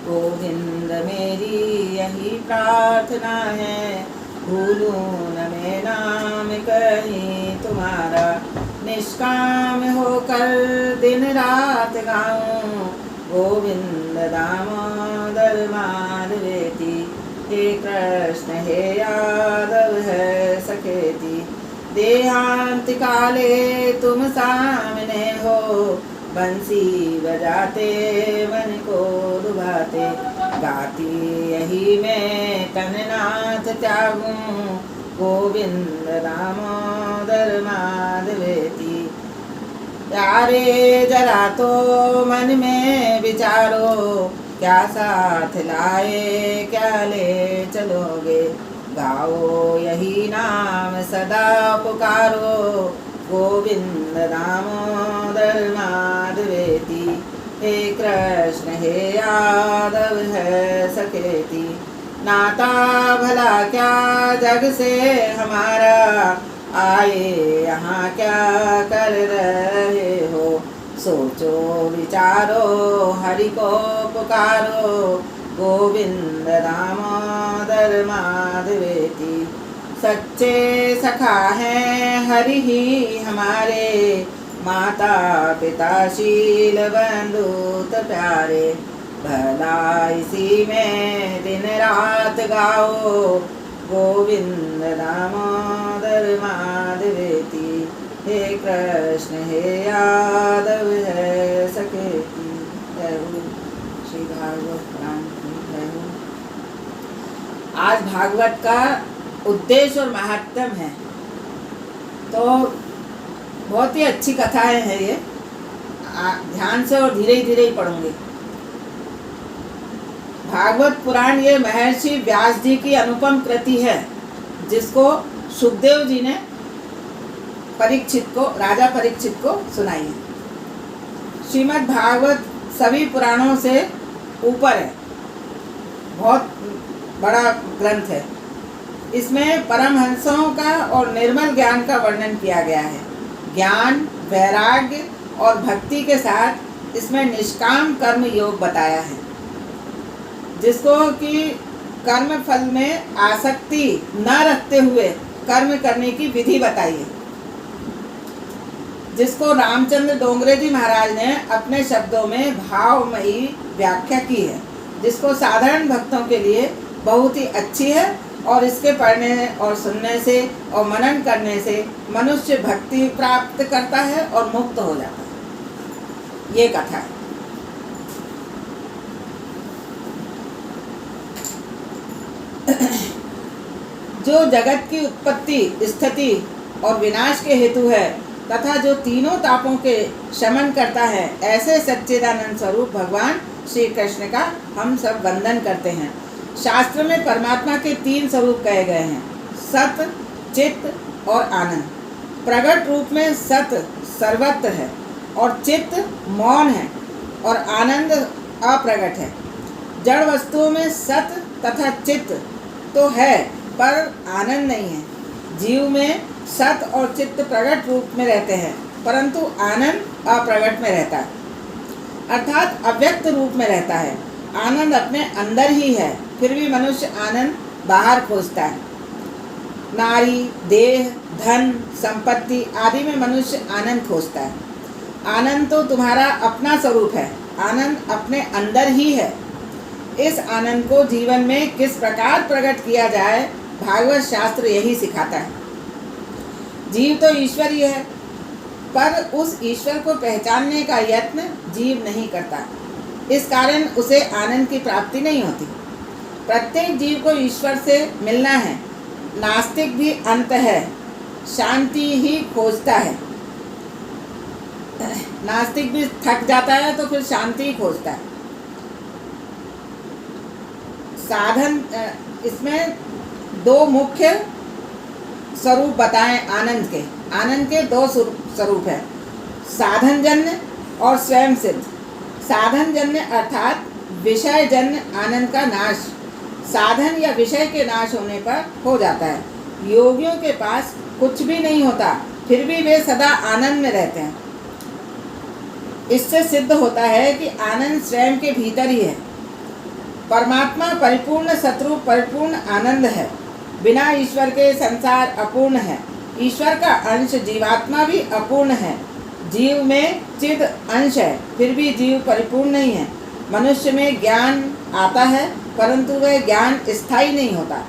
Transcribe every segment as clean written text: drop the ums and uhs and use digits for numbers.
गोविंद मेरी यही प्रार्थना है, भूलूं न मैं नाम कहीं तुम्हारा, निष्काम होकर दिन रात गाऊं, गोविंद दामोदर माधवेति। हे कृष्ण हे यादव है सखेति, देहांत काले तुम सामने हो, बंसी बजाते मन को लुभाते, गाती यही मैं तननाथ त्यागूं, गोविंद दामोदर माधवेति। प्यारे जरा तो मन में विचारो, क्या साथ लाए क्या ले चलोगे, गाओ यही नाम सदा पुकारो, गोविंद दामोदर माधवेति। हे कृष्ण हे यादव है सखेति, नाता भला क्या जग से हमारा, आए यहाँ क्या कर रहे हो, सोचो विचारो हरि को पुकारो, गोविंद दामोदर माधवेति। सच्चे सखा हैं हरि ही हमारे, माता पिता शील बंधुत प्यारे, भला इसी में दिन रात गाओ, गोविंद दामोदर माधवेति। हे कृष्ण हे यादव है सखेति। जय हो श्री भागवत पुराण की जय हो। आज भागवत का उद्देश्य और महात्म्य है, तो बहुत ही अच्छी कथाएं हैं ये, ध्यान से और धीरे धीरे ही पढ़ूंगी। भागवत पुराण ये महर्षि व्यास जी की अनुपम कृति है, जिसको सुखदेव जी ने राजा परीक्षित को सुनाई है। श्रीमद् भागवत सभी पुराणों से ऊपर है, बहुत बड़ा ग्रंथ है। इसमें परमहंसों का और निर्मल ज्ञान का वर्णन किया गया है। ज्ञान, वैराग्य और भक्ति के साथ इसमें निष्काम कर्म योग बताया है, जिसको कि कर्म फल में आसक्ति न रखते हुए कर्म करने की विधि बताई है, जिसको रामचंद्र डोंगरे जी महाराज ने अपने शब्दों में भावमयी व्याख्या की है, जिसको साधारण भक्तों के लिए बहुत ही अच्छी है। और इसके पढ़ने और सुनने से और मनन करने से मनुष्य भक्ति प्राप्त करता है और मुक्त हो जाता है। ये कथा है। जो जगत की उत्पत्ति, स्थिति और विनाश के हेतु है तथा जो तीनों तापों के शमन करता है, ऐसे सच्चिदानंद स्वरूप भगवान श्री कृष्ण का हम सब वंदन करते हैं। शास्त्र में परमात्मा के 3 स्वरूप कहे गए हैं, सत, चित्त और आनंद। प्रगट रूप में सत सर्वत्र है और चित्त मौन है और आनंद अप्रगट है। जड़ वस्तुओं में सत तथा चित्त तो है पर आनंद नहीं है। जीव में सत और चित्त प्रगट रूप में रहते हैं, परंतु आनंद अप्रगट में रहता है, अर्थात अव्यक्त रूप में रहता है। आनंद अपने अंदर ही है, फिर भी मनुष्य आनंद बाहर खोजता है। नारी, देह, धन, संपत्ति आदि में मनुष्य आनंद खोजता है। आनंद तो तुम्हारा अपना स्वरूप है, आनंद अपने अंदर ही है। इस आनंद को जीवन में किस प्रकार प्रकट किया जाए, भागवत शास्त्र यही सिखाता है। जीव तो ईश्वर ही है, पर उस ईश्वर को पहचानने का यत्न जीव नहीं करता। इस कारण उसे आनंद की प्राप्ति नहीं होती। प्रत्येक जीव को ईश्वर से मिलना है। नास्तिक भी अंत है, शांति ही खोजता है। नास्तिक भी थक जाता है तो फिर शांति ही खोजता है। साधन, इसमें 2 मुख्य स्वरूप बताएं आनंद के। आनंद के 2 स्वरूप है, साधनजन्य और स्वयं सिद्ध। साधनजन्य अर्थात विषयजन्य आनंद का नाश साधन या विषय के नाश होने पर हो जाता है। योगियों के पास कुछ भी नहीं होता, फिर भी वे सदा आनंद में रहते हैं। इससे सिद्ध होता है कि आनंद स्वयं के भीतर ही है। परमात्मा परिपूर्ण सतरूप परिपूर्ण आनंद है। बिना ईश्वर के संसार अपूर्ण है। ईश्वर का अंश जीवात्मा भी अपूर्ण है। जीव में चिद अंश है, फिर भी जीव परिपूर्ण नहीं है। मनुष्य में ज्ञान आता है, परंतु वह ज्ञान स्थायी नहीं होता।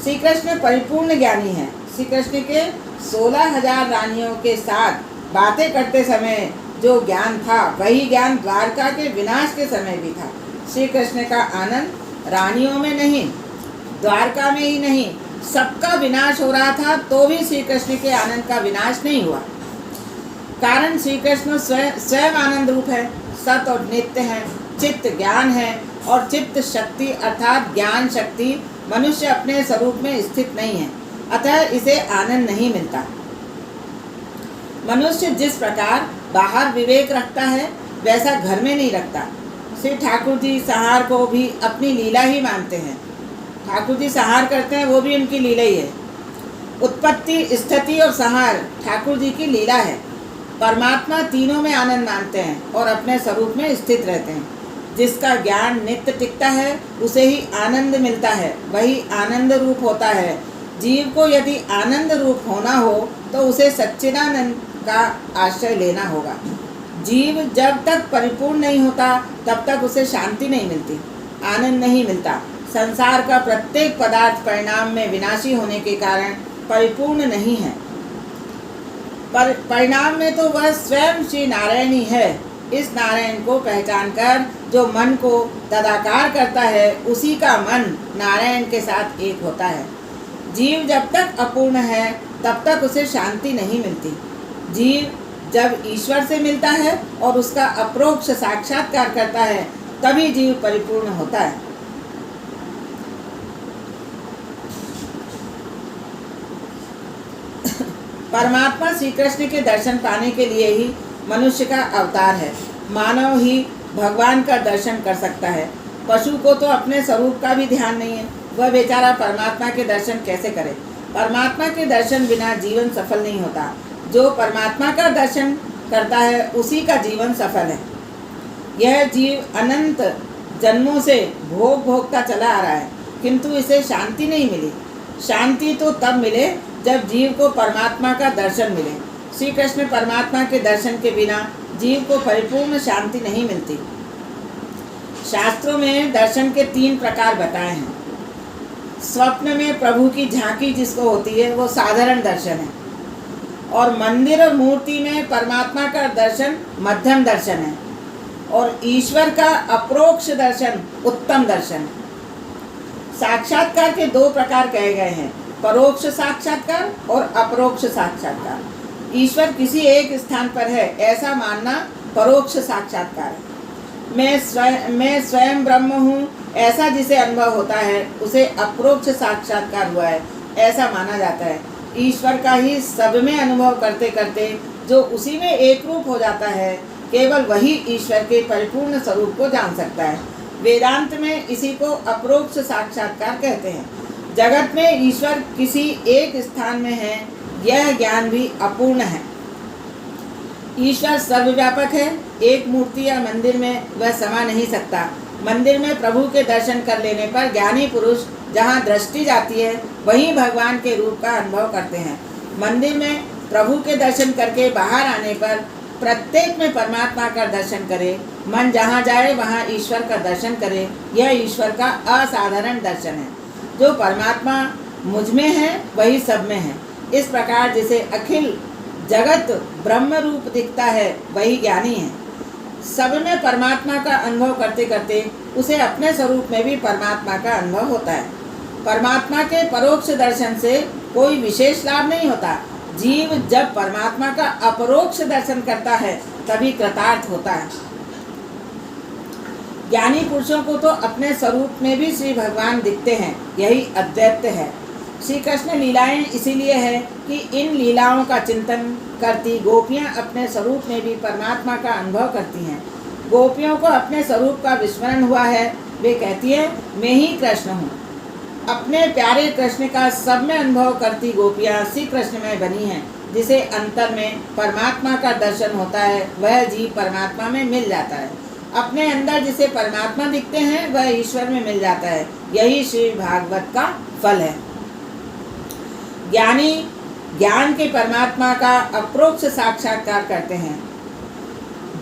श्री कृष्ण परिपूर्ण ज्ञानी है। श्री कृष्ण के 16,000 रानियों के साथ बातें करते समय जो ज्ञान था, वही ज्ञान द्वारका के विनाश के समय भी था। श्री कृष्ण का आनंद रानियों में नहीं, द्वारका में ही नहीं, सबका विनाश हो रहा था, तो भी श्री कृष्ण के आनंद का विनाश नहीं हुआ। कारण श्री कृष्ण स्वयं आनंद रूप है, सत और नित्य है, चित्त ज्ञान है, और चित्त शक्ति अर्थात ज्ञान शक्ति मनुष्य अपने स्वरूप में स्थित नहीं है, अतः इसे आनंद नहीं मिलता। मनुष्य जिस प्रकार बाहर विवेक रखता है, वैसा घर में नहीं रखता। श्री ठाकुर जी संहार को भी अपनी लीला ही मानते हैं। ठाकुर जी संहार करते हैं, वो भी उनकी लीला ही है। उत्पत्ति, स्थिति और संहार ठाकुर जी की लीला है। परमात्मा तीनों में आनंद मानते हैं और अपने स्वरूप में स्थित रहते हैं। जिसका ज्ञान नित्य टिकता है, उसे ही आनंद मिलता है, वही आनंद रूप होता है। जीव को यदि आनंद रूप होना हो तो उसे सच्चिदानंद का आश्रय लेना होगा। जीव जब तक परिपूर्ण नहीं होता, तब तक उसे शांति नहीं मिलती, आनंद नहीं मिलता। संसार का प्रत्येक पदार्थ परिणाम में विनाशी होने के कारण परिपूर्ण नहीं है। पर परिणाम में तो वह स्वयं श्री नारायण ही है। इस नारायण को पहचान कर जो मन को तदाकार करता है, उसी का मन नारायण के साथ एक होता है। जीव जब तक अपूर्ण है, तब तक उसे शांति नहीं मिलती। जीव जब ईश्वर से मिलता है और उसका अप्रोक्ष साक्षात्कार करता है, तभी जीव परिपूर्ण होता है। परमात्मा श्री कृष्ण के दर्शन पाने के लिए ही मनुष्य का अवतार है। मानव ही भगवान का दर्शन कर सकता है। पशु को तो अपने स्वरूप का भी ध्यान नहीं है, वह बेचारा परमात्मा के दर्शन कैसे करे। परमात्मा के दर्शन बिना जीवन सफल नहीं होता। जो परमात्मा का दर्शन करता है, उसी का जीवन सफल है। यह जीव अनंत जन्मों से भोग भोगता चला आ रहा है, किंतु इसे शांति नहीं मिली। शांति तो तब मिले जब जीव को परमात्मा का दर्शन मिले। श्री कृष्ण परमात्मा के दर्शन के बिना जीव को परिपूर्ण शांति नहीं मिलती। शास्त्रों में दर्शन के 3 प्रकार बताए हैं। स्वप्न में प्रभु की झांकी जिसको होती है, वो साधारण दर्शन है, और मंदिर और मूर्ति में परमात्मा का दर्शन मध्यम दर्शन है, और ईश्वर का अप्रोक्ष दर्शन उत्तम दर्शन है। साक्षात्कार के 2 प्रकार कहे गए हैं, परोक्ष साक्षात्कार और अपरोक्ष साक्षात्कार। ईश्वर किसी एक स्थान पर है ऐसा मानना परोक्ष साक्षात्कार है। मैं स्वयं ब्रह्म हूँ ऐसा जिसे अनुभव होता है, उसे अपरोक्ष साक्षात्कार हुआ है ऐसा माना जाता है। ईश्वर का ही सब में अनुभव करते करते जो उसी में एक रूप हो जाता है, केवल वही ईश्वर के परिपूर्ण स्वरूप को जान सकता है। वेदांत में इसी को अपरोक्ष साक्षात्कार कहते हैं। जगत में ईश्वर किसी एक स्थान में है, यह ज्ञान भी अपूर्ण है। ईश्वर सर्वव्यापक है। एक मूर्ति या मंदिर में वह समा नहीं सकता। मंदिर में प्रभु के दर्शन कर लेने पर ज्ञानी पुरुष जहाँ दृष्टि जाती है, वहीं भगवान के रूप का अनुभव करते हैं। मंदिर में प्रभु के दर्शन करके बाहर आने पर प्रत्येक में परमात्मा का दर्शन करे। मन जहाँ जाए वहाँ ईश्वर का दर्शन करे। यह ईश्वर का असाधारण दर्शन है। जो परमात्मा मुझ में है, वही सब में है। इस प्रकार जिसे अखिल जगत ब्रह्म रूप दिखता है, वही ज्ञानी है। सब में परमात्मा का अनुभव करते करते उसे अपने स्वरूप में भी परमात्मा का अनुभव होता है। परमात्मा के परोक्ष दर्शन से कोई विशेष लाभ नहीं होता। जीव जब परमात्मा का अपरोक्ष दर्शन करता है, तभी कृतार्थ होता है। ज्ञानी पुरुषों को तो अपने स्वरूप में भी श्री भगवान दिखते हैं, यही अद्वैत है। श्री कृष्ण लीलाएं इसीलिए है कि इन लीलाओं का चिंतन करती गोपियां अपने स्वरूप में भी परमात्मा का अनुभव करती हैं। गोपियों को अपने स्वरूप का विस्मरण हुआ है। वे कहती हैं, मैं ही कृष्ण हूँ। अपने प्यारे कृष्ण का सब में अनुभव करती गोपियां श्री कृष्ण में बनी हैं। जिसे अंतर में परमात्मा का दर्शन होता है, वह जीव परमात्मा में मिल जाता है। अपने अंदर जिसे परमात्मा दिखते हैं वह ईश्वर में मिल जाता है। यही श्री भागवत का फल है। ज्ञानी ज्ञान के परमात्मा का अप्रोक्ष साक्षात्कार करते हैं,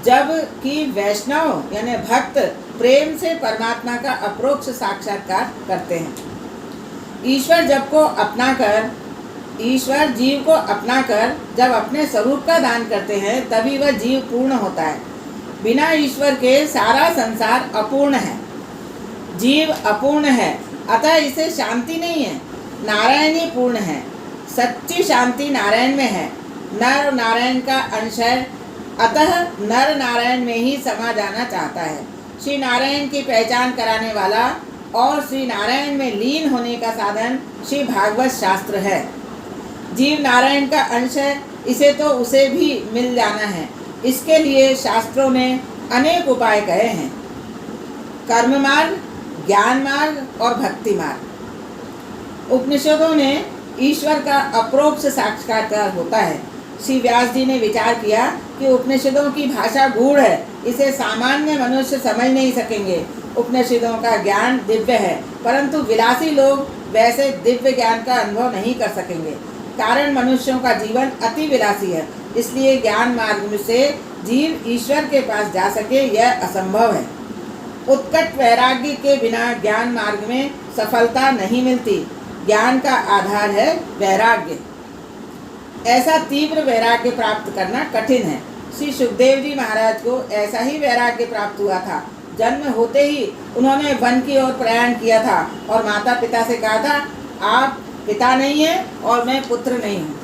जबकि वैष्णव यानी भक्त प्रेम से परमात्मा का अप्रोक्ष साक्षात्कार करते हैं। ईश्वर जीव को अपनाकर जब अपने स्वरूप का दान करते हैं तभी वह जीव पूर्ण होता है। बिना ईश्वर के सारा संसार अपूर्ण है। जीव अपूर्ण है, अतः इसे शांति नहीं है। नारायण ही पूर्ण है। सच्ची शांति नारायण में है। नर नारायण का अंश है, अतः नर नारायण में ही समा जाना चाहता है। श्री नारायण की पहचान कराने वाला और श्री नारायण में लीन होने का साधन श्री भागवत शास्त्र है। जीव नारायण का अंश है, इसे तो उसे भी मिल जाना है। इसके लिए शास्त्रों ने अनेक उपाय कहे हैं। कर्म मार्ग, ज्ञान मार्ग और भक्ति मार्ग। उपनिषदों ने ईश्वर का अप्रोक्ष साक्षात्कार होता है। श्री व्यास जी ने विचार किया कि उपनिषदों की भाषा गूढ़ है, इसे सामान्य मनुष्य समझ नहीं सकेंगे। उपनिषदों का ज्ञान दिव्य है, परंतु विलासी लोग वैसे दिव्य ज्ञान का अनुभव नहीं कर सकेंगे। कारण मनुष्यों का जीवन अति विलासी है, इसलिए ज्ञान मार्ग से जीव ईश्वर के पास जा सके यह असंभव है। उत्कट वैराग्य के बिना ज्ञान मार्ग में सफलता नहीं मिलती। ज्ञान का आधार है वैराग्य। ऐसा तीव्र वैराग्य प्राप्त करना कठिन है। श्री सुखदेव जी महाराज को ऐसा ही वैराग्य प्राप्त हुआ था। जन्म होते ही उन्होंने वन की ओर प्रयाण किया था और माता पिता से कहा था, आप पिता नहीं है और मैं पुत्र नहीं हूँ।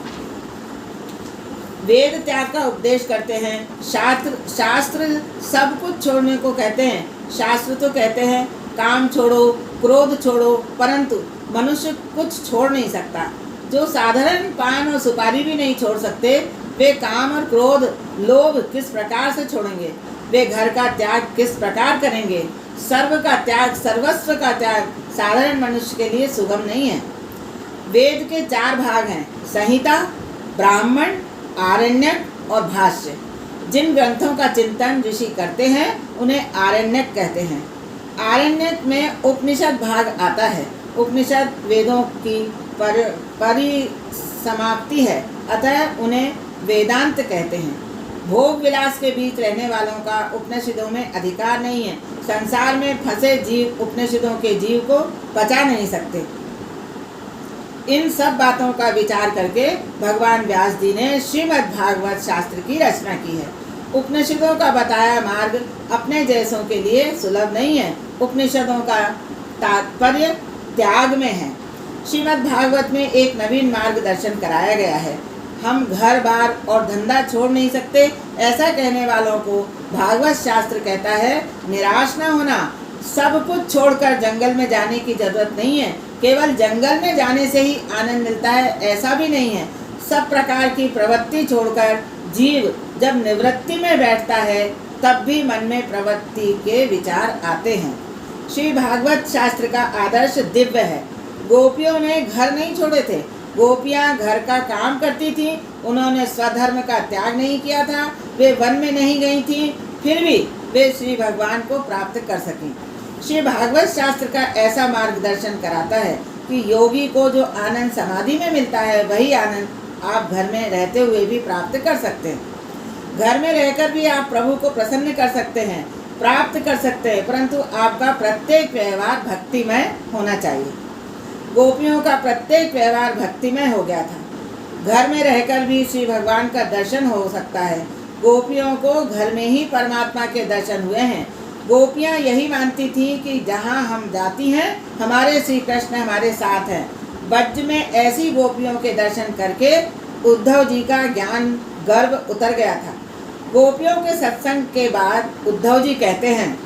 वेद त्याग का उपदेश करते हैं। शास्त्र सब कुछ छोड़ने को कहते हैं। शास्त्र तो कहते हैं काम छोड़ो, क्रोध छोड़ो, परंतु मनुष्य कुछ छोड़ नहीं सकता। जो साधारण पान और सुपारी भी नहीं छोड़ सकते, वे काम और क्रोध, लोभ किस प्रकार से छोड़ेंगे? वे घर का त्याग किस प्रकार करेंगे? सर्व का त्याग, सर्वस्व का त्याग साधारण मनुष्य के लिए सुगम नहीं है। वेद के 4 भाग हैं, संहिता, ब्राह्मण, आरण्यक और भाष्य। जिन ग्रंथों का चिंतन ऋषि करते हैं उन्हें आरण्यक कहते हैं। आरण्यक में उपनिषद भाग आता है। उपनिषद वेदों की परिसमाप्ति है, अतः उन्हें वेदांत कहते हैं। भोग विलास के बीच रहने वालों का उपनिषदों में अधिकार नहीं है। संसार में फंसे जीव उपनिषदों के जीव को पचा नहीं सकते। इन सब बातों का विचार करके भगवान व्यास जी ने श्रीमद् भागवत शास्त्र की रचना की है। उपनिषदों का बताया मार्ग अपने जैसों के लिए सुलभ नहीं है। उपनिषदों का तात्पर्य त्याग में है। श्रीमद् भागवत में एक नवीन मार्गदर्शन कराया गया है। हम घर बार और धंधा छोड़ नहीं सकते, ऐसा कहने वालों को भागवत शास्त्र कहता है निराश न होना। सब कुछ छोड़कर जंगल में जाने की जरूरत नहीं है। केवल जंगल में जाने से ही आनंद मिलता है ऐसा भी नहीं है। सब प्रकार की प्रवृत्ति छोड़कर जीव जब निवृत्ति में बैठता है तब भी मन में प्रवृत्ति के विचार आते हैं। श्री भागवत शास्त्र का आदर्श दिव्य है। गोपियों ने घर नहीं छोड़े थे। गोपियाँ घर का काम करती थीं। उन्होंने स्वधर्म का त्याग नहीं किया था। वे वन में नहीं गई थीं, फिर भी वे श्री भगवान को प्राप्त कर सकें। श्री भागवत शास्त्र का ऐसा मार्गदर्शन कराता है कि योगी को जो आनंद समाधि में मिलता है वही आनंद आप घर में रहते हुए भी प्राप्त कर सकते हैं। घर में रहकर भी आप प्रभु को प्रसन्न कर सकते हैं, प्राप्त कर सकते हैं, परंतु आपका प्रत्येक व्यवहार भक्तिमय होना चाहिए। गोपियों का प्रत्येक व्यवहार भक्तिमय हो गया था। घर में रहकर भी श्री भगवान का दर्शन हो सकता है। गोपियों को घर में ही परमात्मा के दर्शन हुए हैं। गोपियाँ यही मानती थीं कि जहाँ हम जाती हैं हमारे श्री कृष्ण हमारे साथ हैं। ब्रज में ऐसी गोपियों के दर्शन करके उद्धव जी का ज्ञान गर्व उतर गया था। गोपियों के सत्संग के बाद उद्धव जी कहते हैं,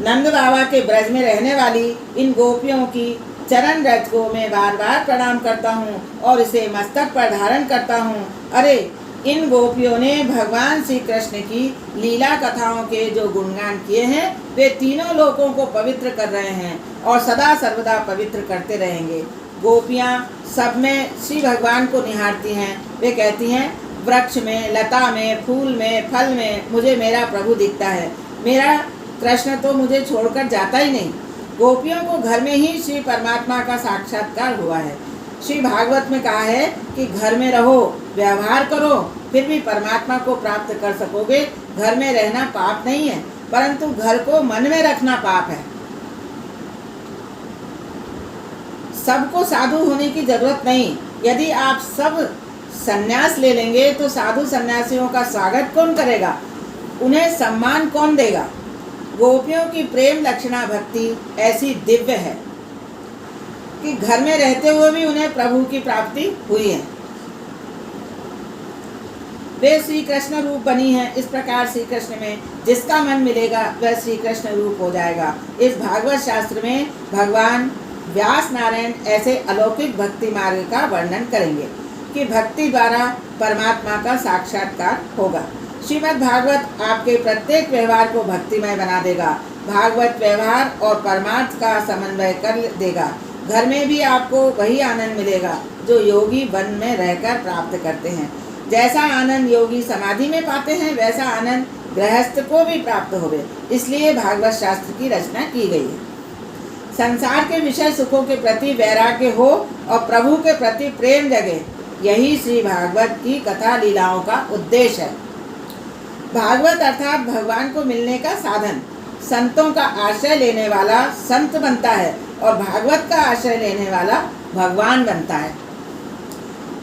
नंद बाबा के ब्रज में रहने वाली इन गोपियों की चरण रज को मैं बार बार प्रणाम करता हूँ और इसे मस्तक पर धारण करता हूँ। अरे इन गोपियों ने भगवान श्री कृष्ण की लीला कथाओं के जो गुणगान किए हैं वे तीनों लोकों को पवित्र कर रहे हैं और सदा सर्वदा पवित्र करते रहेंगे। गोपियाँ सब में श्री भगवान को निहारती हैं। वे कहती हैं, वृक्ष में, लता में, फूल में, फल में मुझे मेरा प्रभु दिखता है। मेरा कृष्ण तो मुझे छोड़कर जाता ही नहीं। गोपियों को घर में ही श्री परमात्मा का साक्षात्कार हुआ है। श्री भागवत में कहा है कि घर में रहो, व्यवहार करो, फिर भी परमात्मा को प्राप्त कर सकोगे। घर में रहना पाप नहीं है, परंतु घर को मन में रखना पाप है। सबको साधु होने की जरूरत नहीं। यदि आप सब संन्यास ले लेंगे तो साधु सन्यासियों का स्वागत कौन करेगा? उन्हें सम्मान कौन देगा? गोपियों की प्रेम लक्षणा भक्ति ऐसी दिव्य है कि घर में रहते हुए भी उन्हें प्रभु की प्राप्ति हुई है। वे श्री कृष्ण रूप बनी है। इस प्रकार श्री कृष्ण में जिसका मन मिलेगा वह श्री कृष्ण रूप हो जाएगा। इस भागवत शास्त्र में भगवान व्यास नारायण ऐसे अलौकिक भक्ति मार्ग का वर्णन करेंगे कि भक्ति द्वारा परमात्मा का साक्षात्कार होगा। श्रीमद् भागवत आपके प्रत्येक व्यवहार को भक्तिमय बना देगा। भागवत व्यवहार और परमार्थ का समन्वय कर देगा। घर में भी आपको वही आनंद मिलेगा जो योगी वन में रहकर प्राप्त करते हैं। जैसा आनंद योगी समाधि में पाते हैं वैसा आनंद गृहस्थ को भी प्राप्त होवे। इसलिए भागवत शास्त्र की रचना की गई है। संसार के विषय सुखों के प्रति वैराग्य हो और प्रभु के प्रति प्रेम जगे, यही श्री भागवत की कथा लीलाओं का उद्देश्य है। भागवत अर्थात भगवान को मिलने का साधन। संतों का आश्रय लेने वाला संत बनता है और भागवत का आश्रय लेने वाला भगवान बनता है।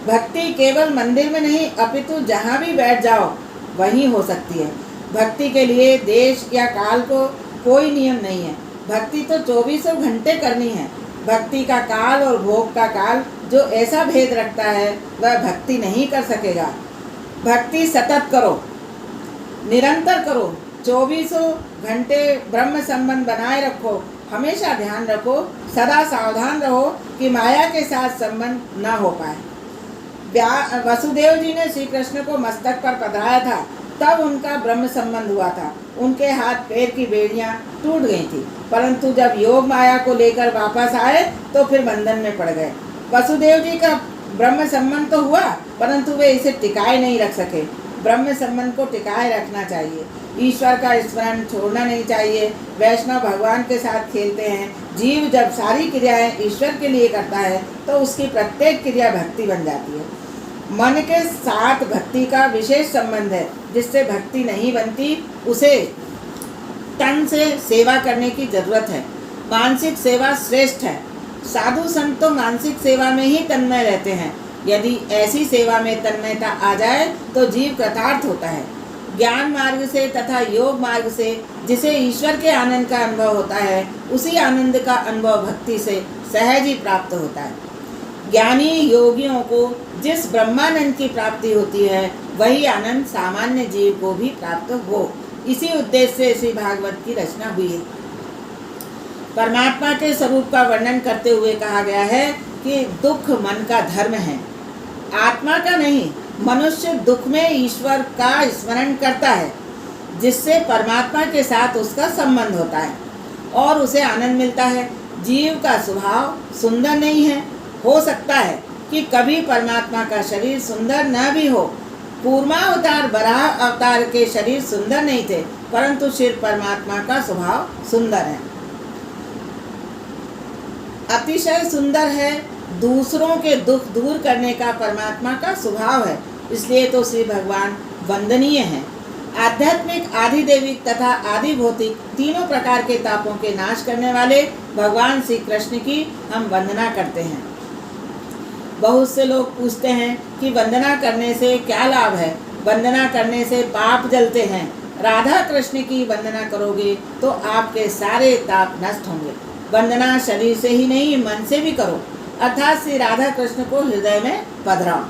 भक्ति केवल मंदिर में नहीं अपितु जहाँ भी बैठ जाओ वहीं हो सकती है। भक्ति के लिए देश या काल को कोई नियम नहीं है। भक्ति तो 24 घंटे करनी है। भक्ति का काल और भोग का काल जो ऐसा भेद रखता है वह भक्ति नहीं कर सकेगा। भक्ति सतत करो, निरंतर करो, 24 घंटे ब्रह्म संबंध बनाए रखो। हमेशा ध्यान रखो, सदा सावधान रहो कि माया के साथ संबंध न हो पाए। वसुदेव जी ने श्री कृष्ण को मस्तक पर पधराया था, तब उनका ब्रह्म संबंध हुआ था। उनके हाथ पैर की बेड़ियां टूट गई थी, परंतु जब योग माया को लेकर वापस आए तो फिर बंधन में पड़ गए। वसुदेव जी का ब्रह्म संबंध तो हुआ, परंतु वे इसे टिकाए नहीं रख सके। ब्रह्म संबंध को टिकाए रखना चाहिए। ईश्वर का स्मरण छोड़ना नहीं चाहिए। वैष्णव भगवान के साथ खेलते हैं। जीव जब सारी क्रियाएं ईश्वर के लिए करता है तो उसकी प्रत्येक क्रिया भक्ति बन जाती है। मन के साथ भक्ति का विशेष संबंध है। जिससे भक्ति नहीं बनती उसे तन से सेवा करने की जरूरत है। मानसिक सेवा श्रेष्ठ है। साधु संत तो मानसिक सेवा में ही तन्मय रहते हैं। यदि ऐसी सेवा में तन्मयता आ जाए तो जीव कृतार्थ होता है। ज्ञान मार्ग से तथा योग मार्ग से जिसे ईश्वर के आनंद का अनुभव होता है, उसी आनंद का अनुभव भक्ति से सहज ही प्राप्त होता है। ज्ञानी योगियों को जिस ब्रह्मानंद की प्राप्ति होती है वही आनंद सामान्य जीव को भी प्राप्त हो, इसी उद्देश्य से श्री भागवत की रचना हुई है। परमात्मा के स्वरूप का वर्णन करते हुए कहा गया है कि दुख मन का धर्म है, आत्मा का नहीं। मनुष्य दुख में ईश्वर का स्मरण करता है, जिससे परमात्मा के साथ उसका संबंध होता है और उसे आनंद मिलता है। जीव का स्वभाव सुंदर नहीं है। हो सकता है कि कभी परमात्मा का शरीर सुंदर न भी हो। कूर्मावतार वराह अवतार के शरीर सुंदर नहीं थे, परंतु श्री परमात्मा का स्वभाव सुंदर है, अतिशय सुंदर है। दूसरों के दुख दूर करने का परमात्मा का स्वभाव है, इसलिए तो श्री भगवान वंदनीय हैं। आध्यात्मिक, आधिदैविक तथा आदि भौतिक तीनों प्रकार के तापों के नाश करने वाले भगवान श्री कृष्ण की हम वंदना करते हैं। बहुत से लोग पूछते हैं कि वंदना करने से क्या लाभ है। वंदना करने से पाप जलते हैं। राधा कृष्ण की वंदना करोगे तो आपके सारे ताप नष्ट होंगे। वंदना शरीर से ही नहीं मन से भी करो, अर्थात श्री राधा कृष्ण को हृदय में पधराओ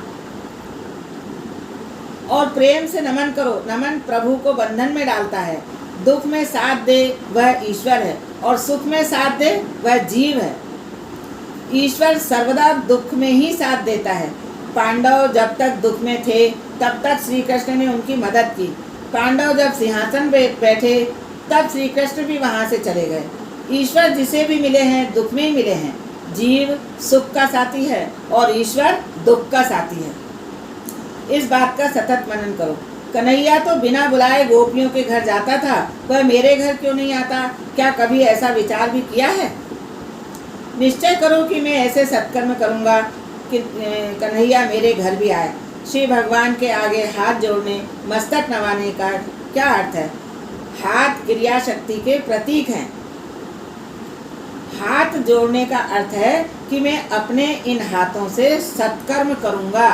और प्रेम से नमन करो। नमन प्रभु को बंधन में डालता है। दुख में साथ दे वह ईश्वर है और सुख में साथ दे वह जीव है। ईश्वर सर्वदा दुख में ही साथ देता है। पांडव जब तक दुख में थे तब तक श्री कृष्ण ने उनकी मदद की। पांडव जब सिंहासन पे बैठे तब श्री कृष्ण भी वहाँ से चले गए। ईश्वर जिसे भी मिले हैं दुख में ही मिले हैं। जीव सुख का साथी है और ईश्वर दुख का साथी है। इस बात का सतत मनन करो। कन्हैया तो बिना बुलाए गोपियों के घर जाता था, वह मेरे घर क्यों नहीं आता? क्या कभी ऐसा विचार भी किया है? निश्चय करो कि मैं ऐसे सत्कर्म करूँगा कि कन्हैया मेरे घर भी आए। श्री भगवान के आगे हाथ जोड़ने, मस्तक नवाने का क्या अर्थ है? हाथ क्रिया शक्ति के प्रतीक हैं। हाथ जोड़ने का अर्थ है कि मैं अपने इन हाथों से सत्कर्म करूँगा।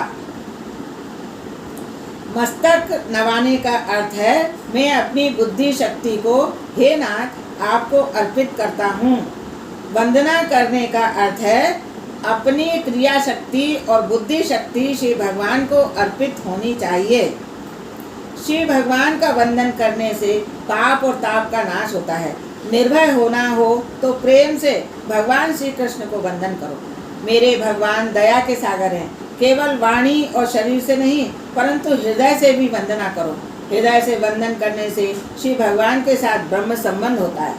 मस्तक नवाने का अर्थ है मैं अपनी बुद्धि शक्ति को हे नाथ आपको अर्पित करता हूँ। वंदना करने का अर्थ है अपनी क्रिया शक्ति और बुद्धि शक्ति श्री भगवान को अर्पित होनी चाहिए। श्री भगवान का वंदन करने से पाप और ताप का नाश होता है। निर्भय होना हो तो प्रेम से भगवान श्री कृष्ण को वंदन करो। मेरे भगवान दया के सागर हैं। केवल वाणी और शरीर से नहीं परंतु हृदय से भी वंदना करो। हृदय से वंदन करने से श्री भगवान के साथ ब्रह्म संबंध होता है।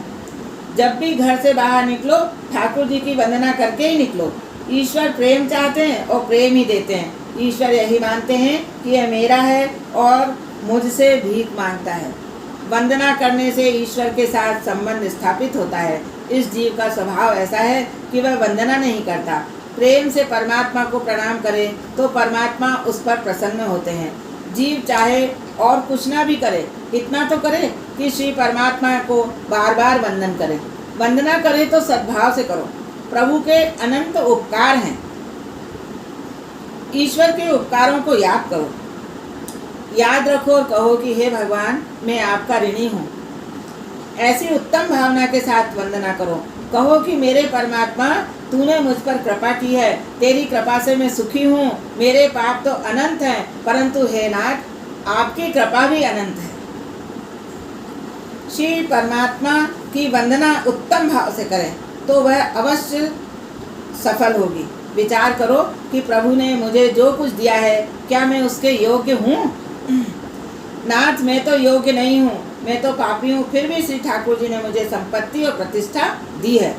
जब भी घर से बाहर निकलो ठाकुर जी की वंदना करके ही निकलो। ईश्वर प्रेम चाहते हैं और प्रेम ही देते हैं। ईश्वर यही मानते हैं कि यह मेरा है और मुझसे भीख मांगता है। वंदना करने से ईश्वर के साथ संबंध स्थापित होता है। इस जीव का स्वभाव ऐसा है कि वह वंदना नहीं करता। प्रेम से परमात्मा को प्रणाम करे तो परमात्मा उस पर प्रसन्न होते हैं। जीव चाहे और कुछ ना भी करे, इतना तो करे कि श्री परमात्मा को बार बार वंदन करे। वंदना करे तो सद्भाव से करो। प्रभु के अनंत उपकार हैं। ईश्वर के उपकारों को याद करो। याद रखो और कहो कि हे भगवान मैं आपका ऋणी हूँ। ऐसी उत्तम भावना के साथ वंदना करो। कहो कि मेरे परमात्मा तूने मुझ पर कृपा की है, तेरी कृपा से मैं सुखी हूँ। मेरे पाप तो अनंत हैं परंतु हे नाथ आपकी कृपा भी अनंत है। श्री परमात्मा की वंदना उत्तम भाव से करें तो वह अवश्य सफल होगी। विचार करो कि प्रभु ने मुझे जो कुछ दिया है क्या मैं उसके योग्य हूँ? नाथ मैं तो योग्य नहीं हूँ, मैं तो पापी हूँ। फिर भी श्री ठाकुर जी ने मुझे संपत्ति और प्रतिष्ठा दी है।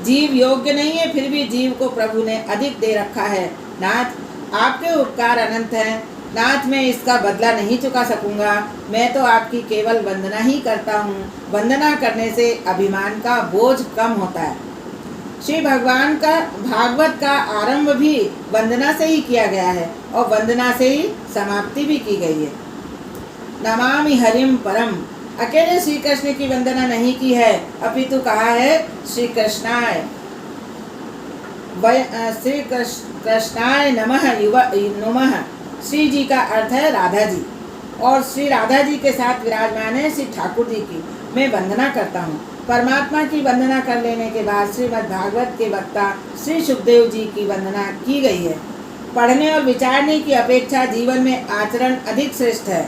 जीव योग्य नहीं है फिर भी जीव को प्रभु ने अधिक दे रखा है। नाथ आपके उपकार अनंत हैं। नाथ मैं इसका बदला नहीं चुका सकूंगा। मैं तो आपकी केवल वंदना ही करता हूँ। वंदना करने से अभिमान का बोझ कम होता है। श्री भगवान का भागवत का आरंभ भी वंदना से ही किया गया है और वंदना से ही समाप्ति भी की गई है। नमामि हरिम परम। अकेले श्री कृष्ण की वंदना नहीं की है अपितु कहा है श्री कृष्णाय श्री कृष्णाय नमः। श्री जी का अर्थ है राधा जी और श्री राधा जी के साथ विराजमान है श्री ठाकुर जी की मैं वंदना करता हूँ। परमात्मा की वंदना कर लेने के बाद श्रीमद् भागवत के वक्ता श्री सुखदेव जी की वंदना की गई है। पढ़ने और विचारने की अपेक्षा जीवन में आचरण अधिक श्रेष्ठ है।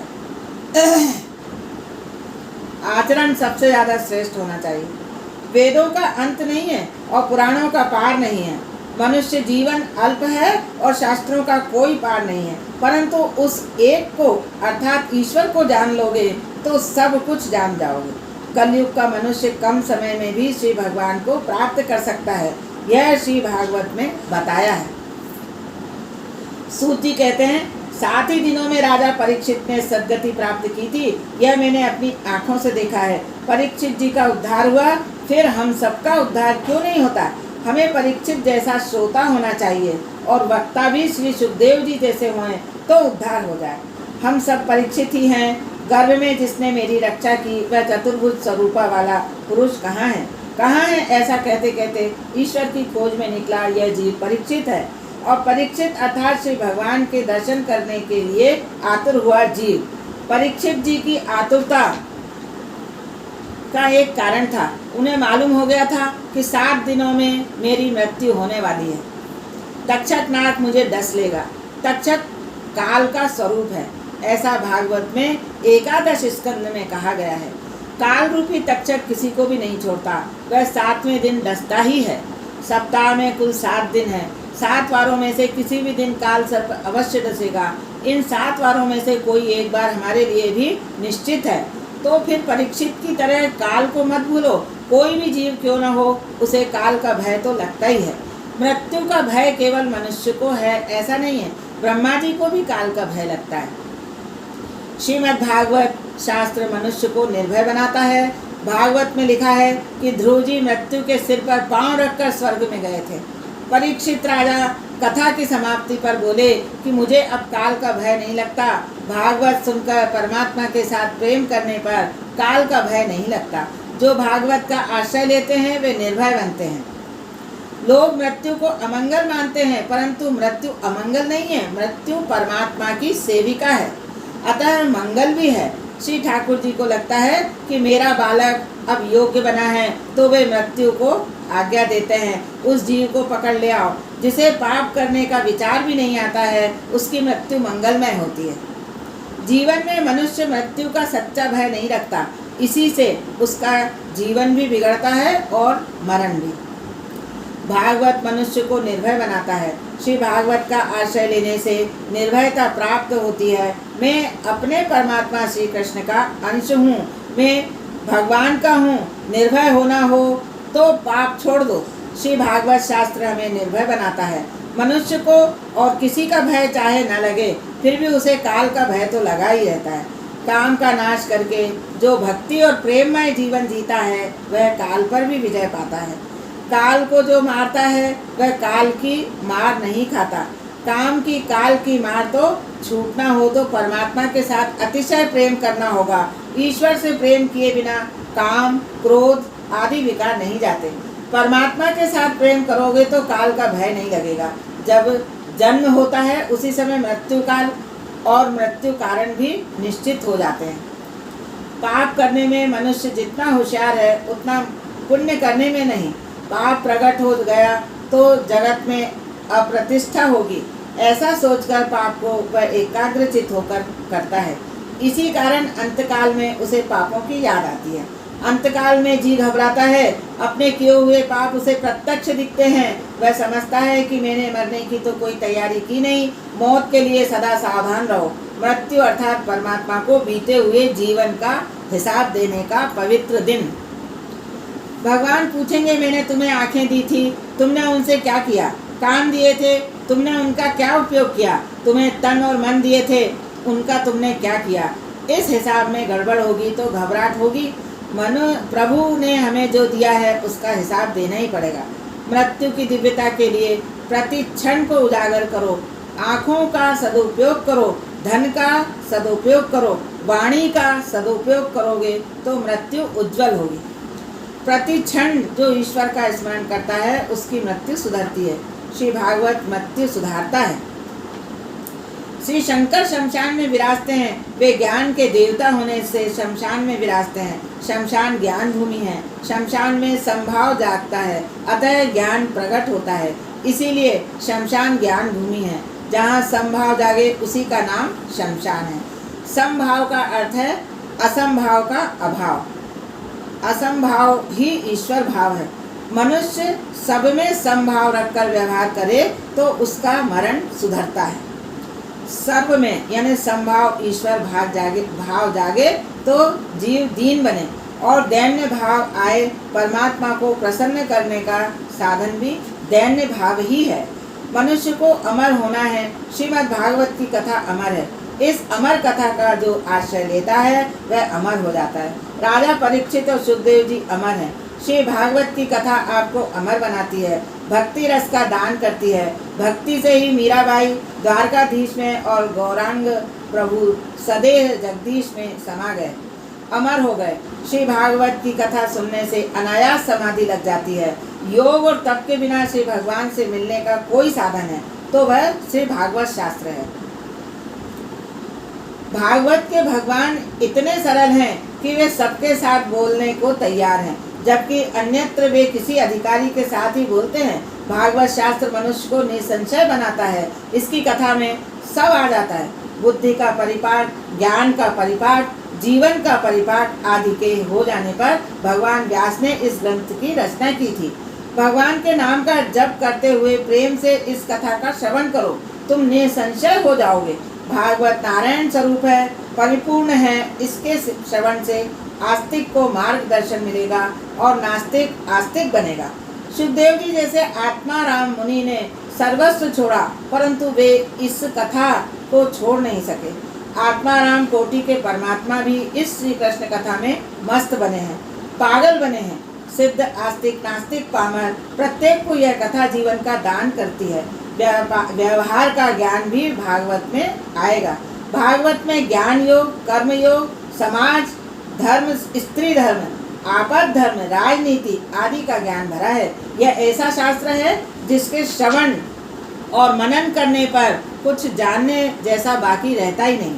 आचरण सबसे ज़्यादा श्रेष्ठ होना चाहिए। वेदों का अंत नहीं है और पुराणों का पार नहीं है। मनुष्य जीवन अल्प है और शास्त्रों का कोई पार नहीं है, परंतु उस एक को अर्थात ईश्वर को जान लोगे तो सब कुछ जान जाओगे। कलयुग का मनुष्य कम समय में भी श्री भगवान को प्राप्त कर सकता है, यह श्री भागवत में बताया है। सूत जी कहते हैं 7 ही दिनों में राजा परीक्षित ने सद्गति प्राप्त की थी, यह मैंने अपनी आंखों से देखा है। परीक्षित जी का उद्धार हुआ, फिर हम सबका उद्धार क्यों नहीं होता? हमें परीक्षित जैसा श्रोता होना चाहिए और वक्ता भी श्री सुखदेव जी जैसे हों तो उद्धार हो जाए। हम सब परीक्षित ही हैं। गर्भ में जिसने मेरी रक्षा की वह चतुर्भुज स्वरूपा वाला पुरुष कहाँ है? कहाँ है? ऐसा कहते कहते ईश्वर की खोज में निकला यह जीव परीक्षित है। और परीक्षित अर्थात श्री भगवान के दर्शन करने के लिए आतुर हुआ जीव। परीक्षित जी की आतुरता का एक कारण था। उन्हें मालूम हो गया था कि 7 दिनों में मेरी मृत्यु होने वाली है। तक्षक नाग मुझे डस लेगा। तक्षक काल का स्वरूप है, ऐसा भागवत में 11 स्कंद में कहा गया है। काल रूपी तक्षक किसी को भी नहीं छोड़ता, वह 7वें दिन डसता ही है। सप्ताह में कुल 7 दिन है। 7 वारों में से किसी भी दिन काल सर्प अवश्य डसेगा। इन 7 वारों में से कोई एक बार हमारे लिए भी निश्चित है। तो फिर परीक्षित की तरह काल को मत भूलो। कोई भी जीव क्यों न हो उसे काल का भय तो लगता ही है। मृत्यु का भय केवल मनुष्य को है ऐसा नहीं है, ब्रह्मा जी को भी काल का भय लगता है। श्रीमद् भागवत शास्त्र मनुष्य को निर्भय बनाता है। भागवत में लिखा है कि ध्रुव जी मृत्यु के सिर पर पांव रखकर स्वर्ग में गए थे। परीक्षित राजा कथा की समाप्ति पर बोले कि मुझे अब काल का भय नहीं लगता। भागवत सुनकर परमात्मा के साथ प्रेम करने पर काल का भय नहीं लगता। जो भागवत का आश्रय लेते हैं वे निर्भय बनते हैं। लोग मृत्यु को अमंगल मानते हैं, परंतु मृत्यु अमंगल नहीं है। मृत्यु परमात्मा की सेविका है, अतः मंगल भी है। श्री ठाकुर जी को लगता है कि मेरा बालक अब योग्य बना है, तो वे मृत्यु को आज्ञा देते हैं, उस जीव को पकड़ ले आओ। जिसे पाप करने का विचार भी नहीं आता है, उसकी मृत्यु मंगलमय होती है। जीवन में मनुष्य मृत्यु का सच्चा भय नहीं रखता, इसी से उसका जीवन भी बिगड़ता है और मरण भी। भागवत मनुष्य को निर्भय बनाता है। श्री भागवत का आश्रय लेने से निर्भयता प्राप्त होती है। मैं अपने परमात्मा श्री कृष्ण का अंश हूँ, मैं भगवान का हूँ। निर्भय होना हो तो पाप छोड़ दो। श्री भागवत शास्त्र हमें निर्भय बनाता है। मनुष्य को और किसी का भय चाहे न लगे, फिर भी उसे काल का भय तो लगा ही रहता है। काम का नाश करके जो भक्ति और प्रेममय जीवन जीता है, वह काल पर भी विजय पाता है। काल को जो मारता है, वह काल की मार नहीं खाता। काम की काल की मार तो छूटना हो तो परमात्मा के साथ अतिशय प्रेम करना होगा। ईश्वर से प्रेम किए बिना काम, क्रोध आदि विकार नहीं जाते। परमात्मा के साथ प्रेम करोगे तो काल का भय नहीं लगेगा। जब जन्म होता है उसी समय मृत्यु काल और मृत्यु कारण भी निश्चित हो जाते हैं। पाप करने में मनुष्य जितना होशियार है, उतना पुण्य करने में नहीं। पाप प्रकट हो गया तो जगत में अप्रतिष्ठा होगी, ऐसा सोचकर पाप को वह एकाग्रचित होकर करता है। इसी कारण अंतकाल में उसे पापों की याद आती है। अंतकाल में जी घबराता है, अपने किए हुए पाप उसे प्रत्यक्ष दिखते हैं। वह समझता है कि मैंने मरने की तो कोई तैयारी की नहीं, मौत के लिए सदा सावधान रहो। मृत्यु अर्थात परमात्मा को बीते हुए जीवन का हिसाब देने का पवित्र दिन। भगवान पूछेंगे, मैंने तुम्हें आंखें दी थी, तुमने उनसे क्या किया? कान दिए थे, तुमने उनका क्या उपयोग किया? तुम्हें तन और मन दिए थे, उनका तुमने क्या किया? इस हिसाब में गड़बड़ होगी तो घबराहट होगी। प्रभु ने हमें जो दिया है उसका हिसाब देना ही पड़ेगा। मृत्यु की दिव्यता के लिए प्रति क्षण को उजागर करो। आँखों का सदुपयोग करो, धन का सदुपयोग करो, वाणी का सदुपयोग करोगे तो मृत्यु उज्जवल होगी। प्रति क्षण जो ईश्वर का स्मरण करता है उसकी मृत्यु सुधरती है। श्री भागवत मृत्यु सुधारता है। श्री शंकर शमशान में विराजते हैं। वे ज्ञान के देवता होने से शमशान में विराजते हैं। शमशान ज्ञान भूमि है। शमशान में संभाव जागता है, अतः ज्ञान प्रकट होता है। इसीलिए शमशान ज्ञान भूमि है। जहाँ संभाव जागे उसी का नाम शमशान है। संभाव का अर्थ है असंभाव का अभाव। असंभाव ही ईश्वर भाव है। मनुष्य सब में संभाव रखकर व्यवहार करे तो उसका मरण सुधरता है। सर्व में यानी संभाव ईश्वर भाव जागे तो जीव दीन बने, और दैन्य भाव आए। परमात्मा को प्रसन्न करने का साधन भी दैन्य भाव ही है। मनुष्य को अमर होना है। श्रीमद् भागवत की कथा अमर है। इस अमर कथा का जो आश्रय लेता है वह अमर हो जाता है। राजा परीक्षित और सुखदेव जी अमर हैं। श्री भागवत की कथा आपको अमर बनाती है, भक्ति रस का दान करती है। भक्ति से ही मीराबाई द्वारकाधीश में और गौरांग प्रभु सदेह जगदीश में समा गए, अमर हो गए। श्री भागवत की कथा सुनने से अनायास समाधि लग जाती है। योग और तप के बिना श्री भगवान से मिलने का कोई साधन है तो वह श्री भागवत शास्त्र है। भागवत के भगवान इतने सरल हैं कि वे सबके साथ बोलने को तैयार हैं, जबकि अन्यत्र वे किसी अधिकारी के साथ ही बोलते हैं। भागवत शास्त्र मनुष्य को निसंशय बनाता है। इसकी कथा में सब आ जाता है। बुद्धि का परिपाठ, ज्ञान का परिपाठ, जीवन का परिपाठ आदि के हो जाने पर भगवान व्यास ने इस ग्रंथ की रचना की थी। भगवान के नाम का जप करते हुए प्रेम से इस कथा का श्रवण करो, तुम निसंशय हो जाओगे। भागवत नारायण स्वरूप है, परिपूर्ण है। इसके श्रवण से आस्तिक को मार्गदर्शन मिलेगा और नास्तिक आस्तिक बनेगा। सुखदेव जी जैसे आत्माराम मुनि ने सर्वस्व छोड़ा, परंतु वे इस कथा को छोड़ नहीं सके। आत्माराम कोटि के परमात्मा भी इस श्री कृष्ण कथा में मस्त बने हैं, पागल बने हैं। सिद्ध, आस्तिक, नास्तिक, पामर, प्रत्येक को यह कथा जीवन का दान करती है। व्यवहार का ज्ञान भी भागवत में आएगा। भागवत में ज्ञान योग, कर्म योग, समाज धर्म, स्त्री धर्म, आपद धर्म, राजनीति आदि का ज्ञान भरा है। यह ऐसा शास्त्र है जिसके श्रवण और मनन करने पर कुछ जानने जैसा बाकी रहता ही नहीं।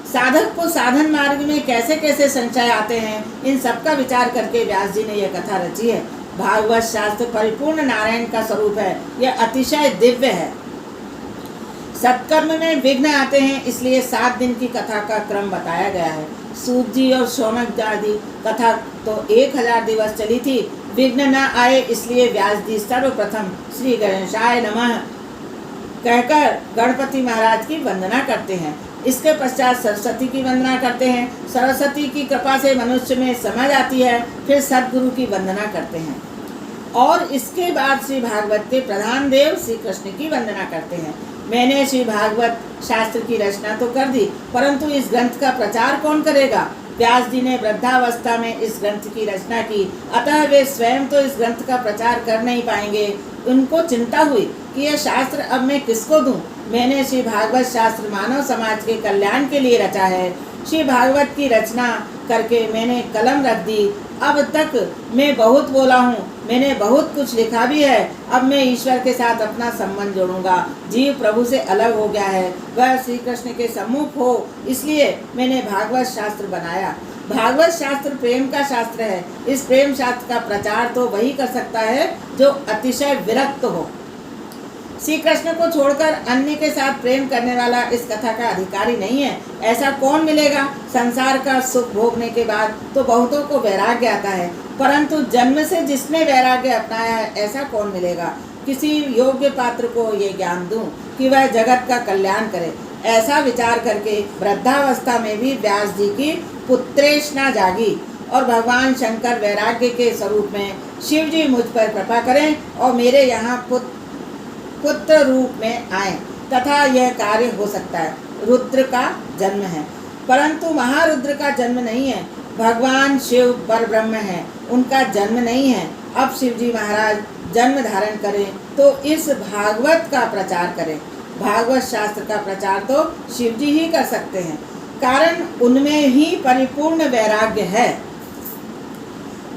साधक को साधन मार्ग में कैसे कैसे संशय आते हैं, इन सब का विचार करके व्यास जी ने यह कथा रची है। भागवत शास्त्र परिपूर्ण नारायण का स्वरूप है। यह अतिशय दिव्य है। सत्कर्म में विघ्न आते हैं, इसलिए 7 दिन की कथा का क्रम बताया गया है। सूत जी और शौनक आदि कथा तो 1000 दिवस चली थी। विघ्न न आए इसलिए व्यास जी सर्वप्रथम श्री गणेशाय नमः कहकर गणपति महाराज की वंदना करते हैं। इसके पश्चात सरस्वती की वंदना करते हैं। सरस्वती की कृपा से मनुष्य में समझ आती है। फिर सद्गुरु की वंदना करते हैं और इसके बाद श्री भागवत के प्रधान देव श्री कृष्ण की वंदना करते हैं। मैंने श्री भागवत शास्त्र की रचना तो कर दी, परंतु इस ग्रंथ का प्रचार कौन करेगा? व्यास जी ने वृद्धावस्था में इस ग्रंथ की रचना की, अतः वे स्वयं तो इस ग्रंथ का प्रचार कर नहीं पाएंगे। उनको चिंता हुई कि यह शास्त्र अब मैं किसको दूं? मैंने श्री भागवत शास्त्र मानव समाज के कल्याण के लिए रचा है। श्री भागवत की रचना करके मैंने कलम रख दी। अब तक मैं बहुत बोला हूँ, मैंने बहुत कुछ लिखा भी है। अब मैं ईश्वर के साथ अपना संबंध जोड़ूंगा। जीव प्रभु से अलग हो गया है, वह श्री कृष्ण के सम्मुख हो, इसलिए मैंने भागवत शास्त्र बनाया। भागवत शास्त्र प्रेम का शास्त्र है। इस प्रेम शास्त्र का प्रचार तो वही कर सकता है जो अतिशय विरक्त हो। श्री कृष्ण को छोड़कर अन्य के साथ प्रेम करने वाला इस कथा का अधिकारी नहीं है। ऐसा कौन मिलेगा? संसार का सुख भोगने के बाद तो बहुतों को वैराग्य आता है, परंतु जन्म से जिसने वैराग्य अपनाया है ऐसा कौन मिलेगा? किसी योग्य पात्र को ये ज्ञान दूं कि वह जगत का कल्याण करे। ऐसा विचार करके वृद्धावस्था में भी व्यास जी की पुत्रेष्णा जागी और भगवान शंकर वैराग्य के स्वरूप में शिव जी मुझ पर कृपा करें और मेरे यहाँ पुत्र रूप में आए तथा यह कार्य हो सकता है। रुद्र का जन्म है, परंतु महारुद्र का जन्म नहीं है। भगवान शिव परब्रह्म है, उनका जन्म नहीं है। अब शिव जी महाराज जन्म धारण करें तो इस भागवत का प्रचार करें। भागवत शास्त्र का प्रचार तो शिव जी ही कर सकते हैं, कारण उनमें ही परिपूर्ण वैराग्य है।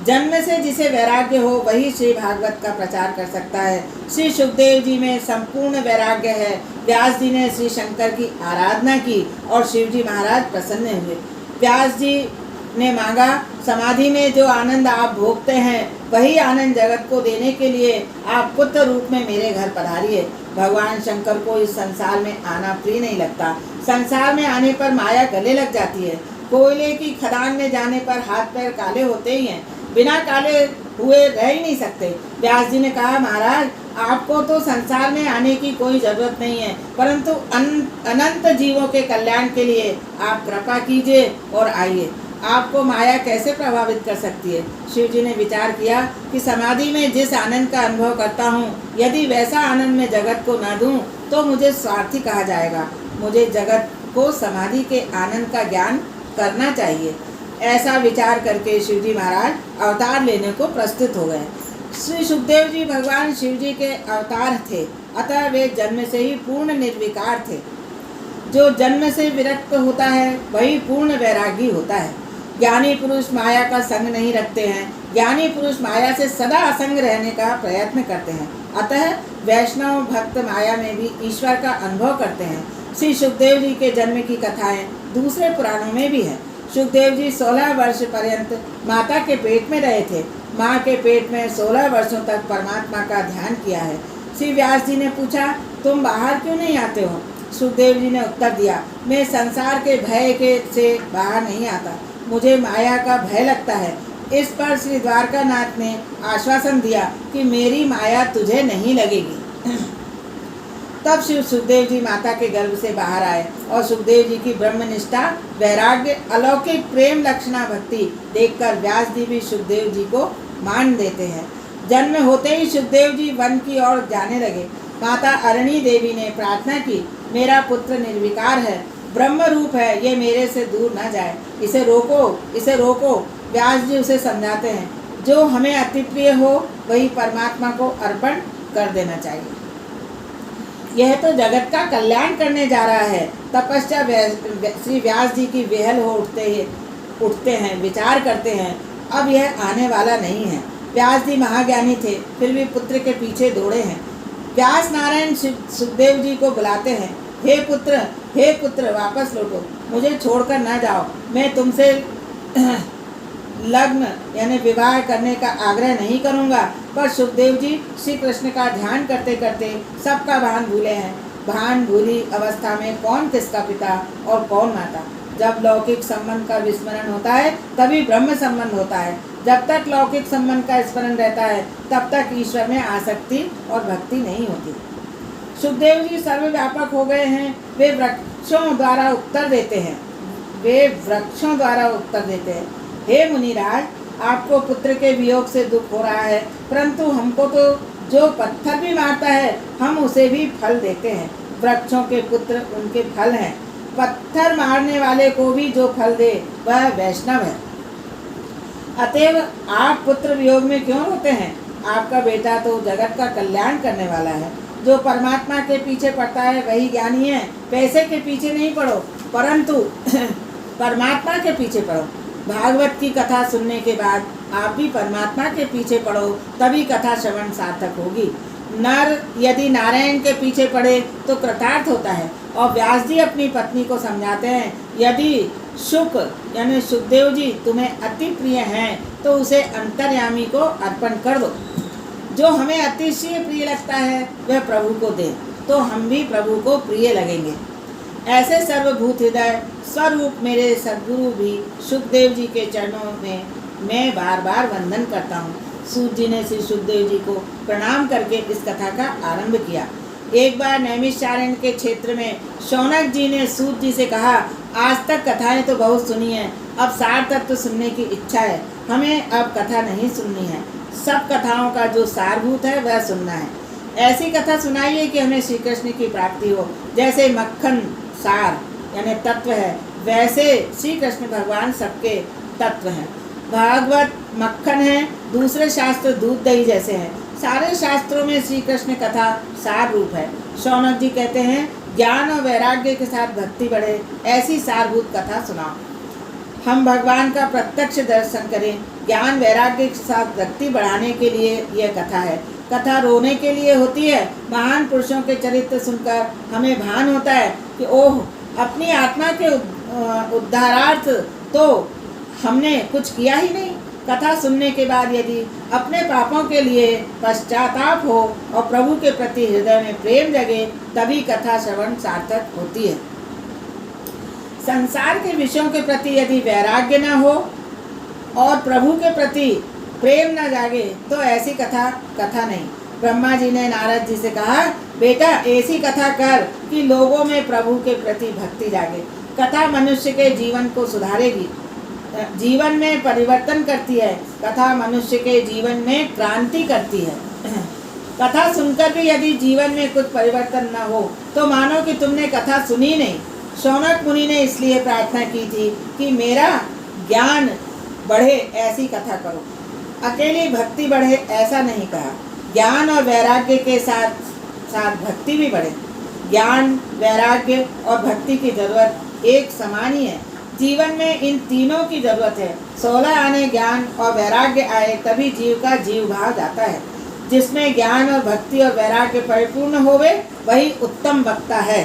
जन्म से जिसे वैराग्य हो वही श्री भागवत का प्रचार कर सकता है। श्री सुखदेव जी में संपूर्ण वैराग्य है। व्यास जी ने श्री शंकर की आराधना की और शिव जी महाराज प्रसन्न हुए। व्यास जी ने मांगा, समाधि में जो आनंद आप भोगते हैं वही आनंद जगत को देने के लिए आप पुत्र रूप में मेरे घर पधारिए। भगवान शंकर को इस संसार में आना प्रिय नहीं लगता। संसार में आने पर माया गले लग जाती है। कोयले की खदान में जाने पर हाथ पैर काले होते ही हैं, बिना काले हुए रह ही नहीं सकते। व्यास जी ने कहा, महाराज आपको तो संसार में आने की कोई जरूरत नहीं है, परंतु अनंत जीवों के कल्याण के लिए आप कृपा कीजिए और आइए। आपको माया कैसे प्रभावित कर सकती है? शिव जी ने विचार किया कि समाधि में जिस आनंद का अनुभव करता हूँ, यदि वैसा आनंद मैं जगत को न दूँ तो मुझे स्वार्थी कहा जाएगा। मुझे जगत को समाधि के आनंद का ज्ञान करना चाहिए। ऐसा विचार करके शिव जी महाराज अवतार लेने को प्रस्तुत हो गए। श्री सुखदेव जी भगवान शिव जी के अवतार थे, अतः वे जन्म से ही पूर्ण निर्विकार थे। जो जन्म से विरक्त होता है वही पूर्ण वैरागी होता है। ज्ञानी पुरुष माया का संग नहीं रखते हैं। ज्ञानी पुरुष माया से सदा असंग रहने का प्रयत्न करते हैं। अतः वैष्णव भक्त माया में भी ईश्वर का अनुभव करते हैं। श्री सुखदेव जी के जन्म की कथाएं दूसरे पुराणों में भी है। सुखदेव जी 16 वर्ष पर्यंत माता के पेट में रहे थे। माँ के पेट में 16 वर्षों तक परमात्मा का ध्यान किया है। श्री व्यास जी ने पूछा, तुम बाहर क्यों नहीं आते हो? सुखदेव जी ने उत्तर दिया, मैं संसार के भय से बाहर नहीं आता, मुझे माया का भय लगता है। इस पर श्री द्वारकानाथ ने आश्वासन दिया कि मेरी माया तुझे नहीं लगेगी। तब शिव सुखदेव जी माता के गर्भ से बाहर आए और सुखदेव जी की ब्रह्मनिष्ठा, वैराग्य, अलौकिक प्रेम, लक्षणा, भक्ति देखकर व्यास जी भी सुखदेव जी को मान देते हैं। जन्म होते ही सुखदेव जी वन की ओर जाने लगे। माता अरणी देवी ने प्रार्थना की, मेरा पुत्र निर्विकार है, ब्रह्म रूप है, ये मेरे से दूर न जाए, इसे रोको, इसे रोको। व्यास जी उसे समझाते हैं, जो हमें अति प्रिय हो वही परमात्मा को अर्पण कर देना चाहिए। यह तो जगत का कल्याण करने जा रहा है। तपस्या श्री व्यास जी की वेहल हो उठते हैं, विचार करते हैं, अब यह आने वाला नहीं है। व्यास जी महाज्ञानी थे, फिर भी पुत्र के पीछे दौड़े हैं। व्यास नारायण सुखदेव जी को बुलाते हैं, हे पुत्र वापस लौटो, मुझे छोड़कर न जाओ, मैं तुमसे लग्न यानी विवाह करने का आग्रह नहीं करूँगा। पर सुखदेव जी श्री कृष्ण का ध्यान करते करते सबका भान भूले हैं। भान भूली अवस्था में कौन किसका पिता और कौन माता। जब लौकिक संबंध का विस्मरण होता है तभी ब्रह्म संबंध होता है। जब तक लौकिक संबंध का स्मरण रहता है तब तक ईश्वर में आसक्ति और भक्ति नहीं होती। सुखदेव जी सर्वव्यापक हो गए हैं। वे वृक्षों द्वारा उत्तर देते हैं, हे मुनिराज, आपको पुत्र के वियोग से दुख हो रहा है, परंतु हमको तो जो पत्थर भी मारता है हम उसे भी फल देते हैं। वृक्षों के पुत्र उनके फल हैं। पत्थर मारने वाले को भी जो फल दे वह वैष्णव है। अतएव आप पुत्र वियोग में क्यों रोते हैं? आपका बेटा तो जगत का कल्याण करने वाला है। जो परमात्मा के पीछे पड़ता है वही ज्ञानी है। पैसे के पीछे नहीं पड़ो, परंतु परमात्मा के पीछे पड़ो। भागवत की कथा सुनने के बाद आप भी परमात्मा के पीछे पड़ो, तभी कथा श्रवण सार्थक होगी। नर यदि नारायण के पीछे पड़े तो कृतार्थ होता है। और व्यास जी अपनी पत्नी को समझाते हैं, यदि शुक यानी सुखदेव जी तुम्हें अति प्रिय हैं तो उसे अंतर्यामी को अर्पण कर दो। जो हमें अतिशय प्रिय लगता है वह प्रभु को दे तो हम भी प्रभु को प्रिय लगेंगे। ऐसे सर्वभूत हृदय स्वरूप मेरे सद्गुरु भी सुखदेव जी के चरणों में मैं बार बार वंदन करता हूँ। सूत जी ने श्री सुखदेव जी को प्रणाम करके इस कथा का आरंभ किया। एक बार नैमिषारण्य के क्षेत्र में शौनक जी ने सूत जी से कहा, आज तक कथाएं तो बहुत सुनी हैं, अब सार तत्व सुनने की इच्छा है। हमें अब कथा नहीं सुननी है, सब कथाओं का जो सारभूत है वह सुनना है। ऐसी कथा सुनाइए कि हमें श्री कृष्ण की प्राप्ति हो। जैसे मक्खन सार यानी तत्व है, वैसे श्री कृष्ण भगवान सबके तत्व हैं। भागवत मक्खन है, दूसरे शास्त्र दूध दही जैसे हैं। सारे शास्त्रों में श्री कृष्ण कथा सार रूप है। शौनक जी कहते हैं, ज्ञान और वैराग्य के साथ भक्ति बढ़े, ऐसी सारभूत कथा सुनाओ। हम भगवान का प्रत्यक्ष दर्शन करें। ज्ञान वैराग्य के साथ भक्ति बढ़ाने के लिए यह कथा है। कथा रोने के लिए होती है। महान पुरुषों के चरित्र सुनकर हमें भान होता है कि ओह, अपनी आत्मा के उद्धारार्थ तो हमने कुछ किया ही नहीं। कथा सुनने के बाद यदि अपने पापों के लिए पश्चाताप हो और प्रभु के प्रति हृदय में प्रेम जगे तभी कथा श्रवण सार्थक होती है। संसार के विषयों के प्रति यदि वैराग्य न हो और प्रभु के प्रति प्रेम न जागे तो ऐसी कथा नहीं। ब्रह्मा जी ने नारद जी से कहा, बेटा ऐसी कथा कर कि लोगों में प्रभु के प्रति भक्ति जागे। कथा मनुष्य के जीवन को सुधारेगी, जीवन में परिवर्तन करती है। कथा मनुष्य के जीवन में क्रांति करती है। कथा सुनकर भी यदि जीवन में कुछ परिवर्तन न हो तो मानो कि तुमने कथा सुनी नहीं। शौनक मुनि ने इसलिए प्रार्थना की थी कि मेरा ज्ञान बढ़े, ऐसी कथा करो। अकेली भक्ति बढ़े ऐसा नहीं कहा। ज्ञान और वैराग्य के साथ साथ भक्ति भी बढ़े। ज्ञान, वैराग्य और भक्ति की जरूरत एक समान ही है। जीवन में इन तीनों की जरूरत है। 16 आने ज्ञान और वैराग्य आए तभी जीव का जीव भाव जाता है। जिसमें ज्ञान और भक्ति और वैराग्य परिपूर्ण होवे वही उत्तम वक्ता है।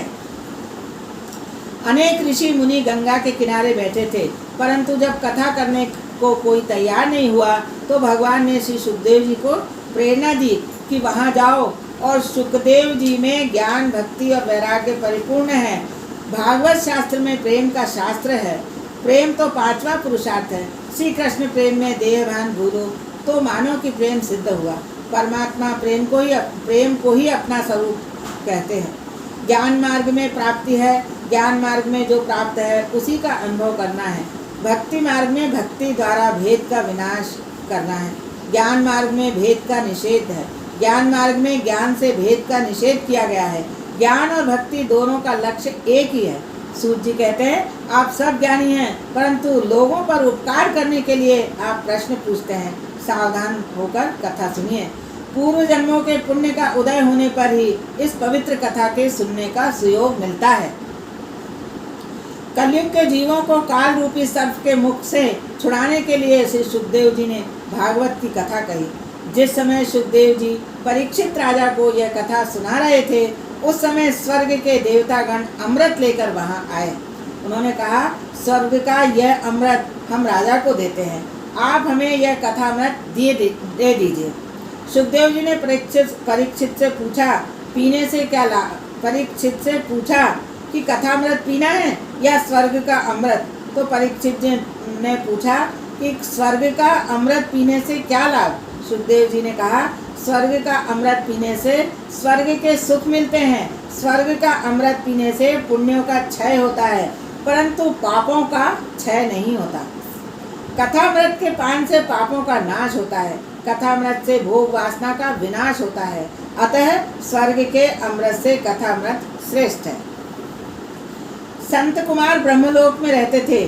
अनेक ऋषि मुनि गंगा के किनारे बैठे थे, परंतु जब कथा करने को कोई तैयार नहीं हुआ तो भगवान ने श्री सुखदेव जी को प्रेरणा दी कि वहाँ जाओ। और सुखदेव जी में ज्ञान, भक्ति और वैराग्य परिपूर्ण है। भागवत शास्त्र में प्रेम का शास्त्र है। प्रेम तो 5वां पुरुषार्थ है। श्री कृष्ण प्रेम में देहभान भूलो तो मानो कि प्रेम सिद्ध हुआ। परमात्मा प्रेम को ही अपना स्वरूप कहते हैं। ज्ञान मार्ग में प्राप्ति है। ज्ञान मार्ग में जो प्राप्त है उसी का अनुभव करना है। भक्ति मार्ग में भक्ति द्वारा भेद का विनाश करना है। ज्ञान मार्ग में भेद का निषेध है। ज्ञान मार्ग में ज्ञान से भेद का निषेध किया गया है। ज्ञान और भक्ति दोनों का लक्ष्य एक ही है। सूत जी कहते हैं, आप सब ज्ञानी हैं, परंतु लोगों पर उपकार करने के लिए आप प्रश्न पूछते हैं। सावधान होकर कथा सुनिए। पूर्व जन्मों के पुण्य का उदय होने पर ही इस पवित्र कथा के सुनने का सुयोग मिलता है। कलयुग के जीवों को काल रूपी सर्प के मुख से छुड़ाने के लिए श्री सुखदेव जी ने भागवत की कथा कही। जिस समय सुखदेव जी परीक्षित राजा को यह कथा सुना रहे थे, उस समय स्वर्ग के देवतागण अमृत लेकर वहां आए। उन्होंने कहा, स्वर्ग का यह अमृत हम राजा को देते हैं, आप हमें यह कथा अमृत दे दीजिए। सुखदेव जी ने परीक्षित से पूछा, पीने से क्या लाभ? परीक्षित से पूछा कि कथामृत पीना है या स्वर्ग का अमृत? तो परीक्षित जी ने पूछा कि स्वर्ग का अमृत पीने से क्या लाभ? सुखदेव जी ने कहा, स्वर्ग का अमृत पीने से स्वर्ग के सुख मिलते हैं। स्वर्ग का अमृत पीने से पुण्यों का क्षय होता है, परंतु पापों का क्षय नहीं होता। कथामृत के पान से पापों का नाश होता है। कथामृत से भोग वासना का विनाश होता है। अतः स्वर्ग के अमृत से कथामृत श्रेष्ठ है। संत कुमार ब्रह्मलोक में रहते थे।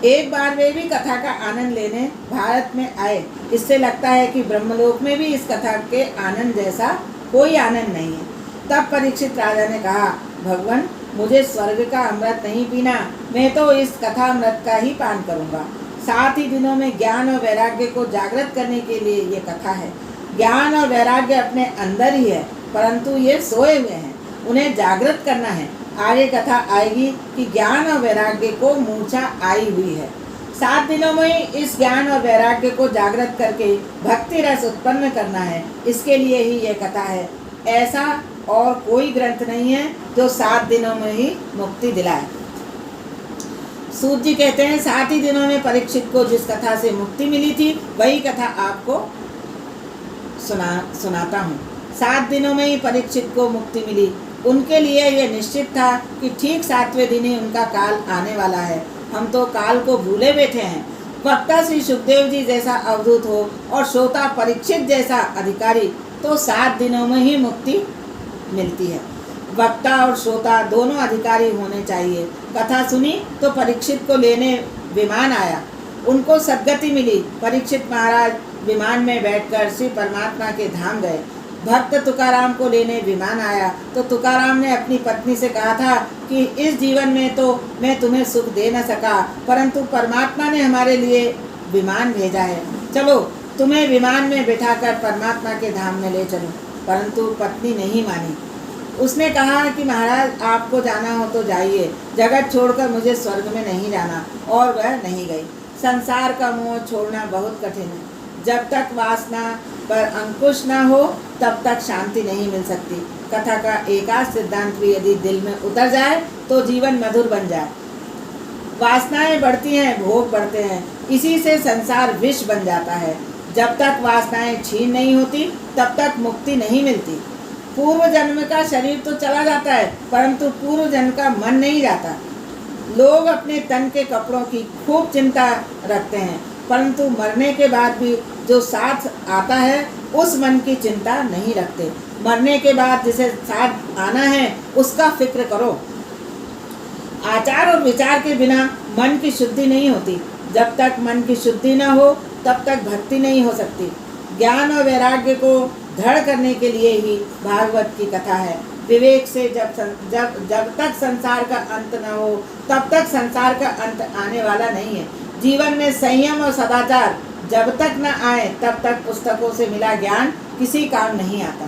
एक बार वे भी कथा का आनंद लेने भारत में आए। इससे लगता है कि ब्रह्मलोक में भी इस कथा के आनंद जैसा कोई आनंद नहीं है। तब परीक्षित राजा ने कहा, भगवान, मुझे स्वर्ग का अमृत नहीं पीना, मैं तो इस कथा अमृत का ही पान करूँगा। 7 ही दिनों में ज्ञान और वैराग्य को जागृत करने के लिए ये कथा है। ज्ञान और वैराग्य अपने अंदर ही है, परंतु ये सोए हुए हैं, उन्हें जागृत करना है। आगे कथा आएगी कि ज्ञान और वैराग्य को मूर्छा आई हुई है। 7 दिनों में ही इस ज्ञान और वैराग्य को जागृत करके भक्ति रस उत्पन्न करना है। इसके लिए ही यह कथा है। ऐसा और कोई ग्रंथ नहीं है जो 7 दिनों में ही मुक्ति दिलाए। सूत जी कहते हैं, 7 ही दिनों में परीक्षित को जिस कथा से मुक्ति मिली थी, वही कथा आपको सुनाता हूँ। 7 दिनों में ही परीक्षित को मुक्ति मिली। उनके लिए यह निश्चित था कि ठीक 7वें दिन ही उनका काल आने वाला है। हम तो काल को भूले बैठे हैं। वक्ता श्री सुखदेव जी जैसा अवधूत हो और श्रोता परीक्षित जैसा अधिकारी, तो 7 दिनों में ही मुक्ति मिलती है। वक्ता और श्रोता दोनों अधिकारी होने चाहिए। कथा सुनी तो परीक्षित को लेने विमान आया, उनको सद्गति मिली। परीक्षित महाराज विमान में बैठकर श्री परमात्मा के धाम गए। भक्त तुकाराम को लेने विमान आया तो तुकाराम ने अपनी पत्नी से कहा था कि इस जीवन में तो मैं तुम्हें सुख दे न सका, परंतु परमात्मा ने हमारे लिए विमान भेजा है, चलो तुम्हें विमान में बिठाकर परमात्मा के धाम में ले चलूं। परंतु पत्नी नहीं मानी। उसने कहा कि महाराज, आपको जाना हो तो जाइए, जगत छोड़कर मुझे स्वर्ग में नहीं जाना। और वह नहीं गई। संसार का मोह छोड़ना बहुत कठिन है। जब तक वासना पर अंकुश न हो तब तक शांति नहीं मिल सकती। कथा का एकाध सिद्धांत भी यदि दिल में उतर जाए तो जीवन मधुर बन जाए। वासनाएं बढ़ती हैं, भोग बढ़ते हैं, इसी से संसार विष बन जाता है। जब तक वासनाएं छीन नहीं होती तब तक मुक्ति नहीं मिलती। पूर्व जन्म का शरीर तो चला जाता है, परंतु पूर्व जन्म का मन नहीं जाता। लोग अपने तन के कपड़ों की खूब चिंता रखते हैं, परंतु मरने के बाद भी जो साथ आता है उस मन की चिंता नहीं रखते। मरने के बाद जिसे साथ आना है उसका फिक्र करो। आचार और विचार के बिना मन की शुद्धि नहीं होती। जब तक मन की शुद्धि न हो तब तक भक्ति नहीं हो सकती। ज्ञान और वैराग्य को दृढ़ करने के लिए ही भागवत की कथा है। विवेक से जब तक संसार का अंत न हो तब तक संसार का अंत आने वाला नहीं है। जीवन में संयम और सदाचार जब तक न आए तब तक पुस्तकों से मिला ज्ञान किसी काम नहीं आता।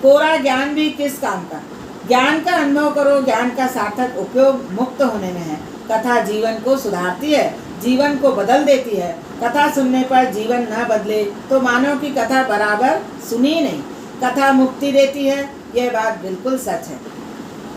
कोरा ज्ञान भी किस काम का। ज्ञान का अनुभव करो। ज्ञान का सार्थक उपयोग मुक्त होने में है। कथा जीवन को सुधारती है, जीवन को बदल देती है। कथा सुनने पर जीवन न बदले तो मानो कि कथा बराबर सुनी नहीं। कथा मुक्ति देती है, यह बात बिल्कुल सच है।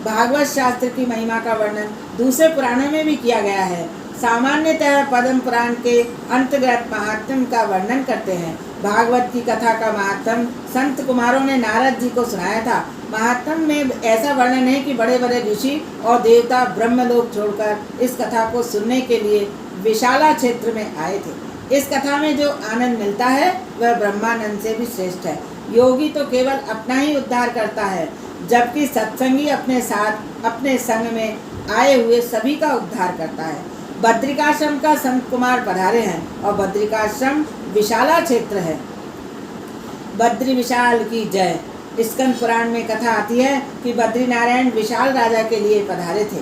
भागवत शास्त्र की महिमा का वर्णन दूसरे पुराणों में भी किया गया है। सामान्यतः पद्म पुराण के अंतर्गत महात्म का वर्णन करते हैं। भागवत की कथा का महात्म संत कुमारों ने नारद जी को सुनाया था। महात्म में ऐसा वर्णन है कि बड़े बड़े ऋषि और देवता ब्रह्मलोक छोड़कर इस कथा को सुनने के लिए विशाला क्षेत्र में आए थे। इस कथा में जो आनंद मिलता है वह ब्रह्मानंद से भी श्रेष्ठ है। योगी तो केवल अपना ही उद्धार करता है, जबकि सत्संगी अपने साथ अपने संग में आए हुए सभी का उद्धार करता है। बद्रिकाश्रम का संत कुमार पधारे हैं और बद्रिकाश्रम विशाला क्षेत्र है। बद्री विशाल की जय। स्कंद पुराण में कथा आती है कि बद्रीनारायण विशाल राजा के लिए पधारे थे।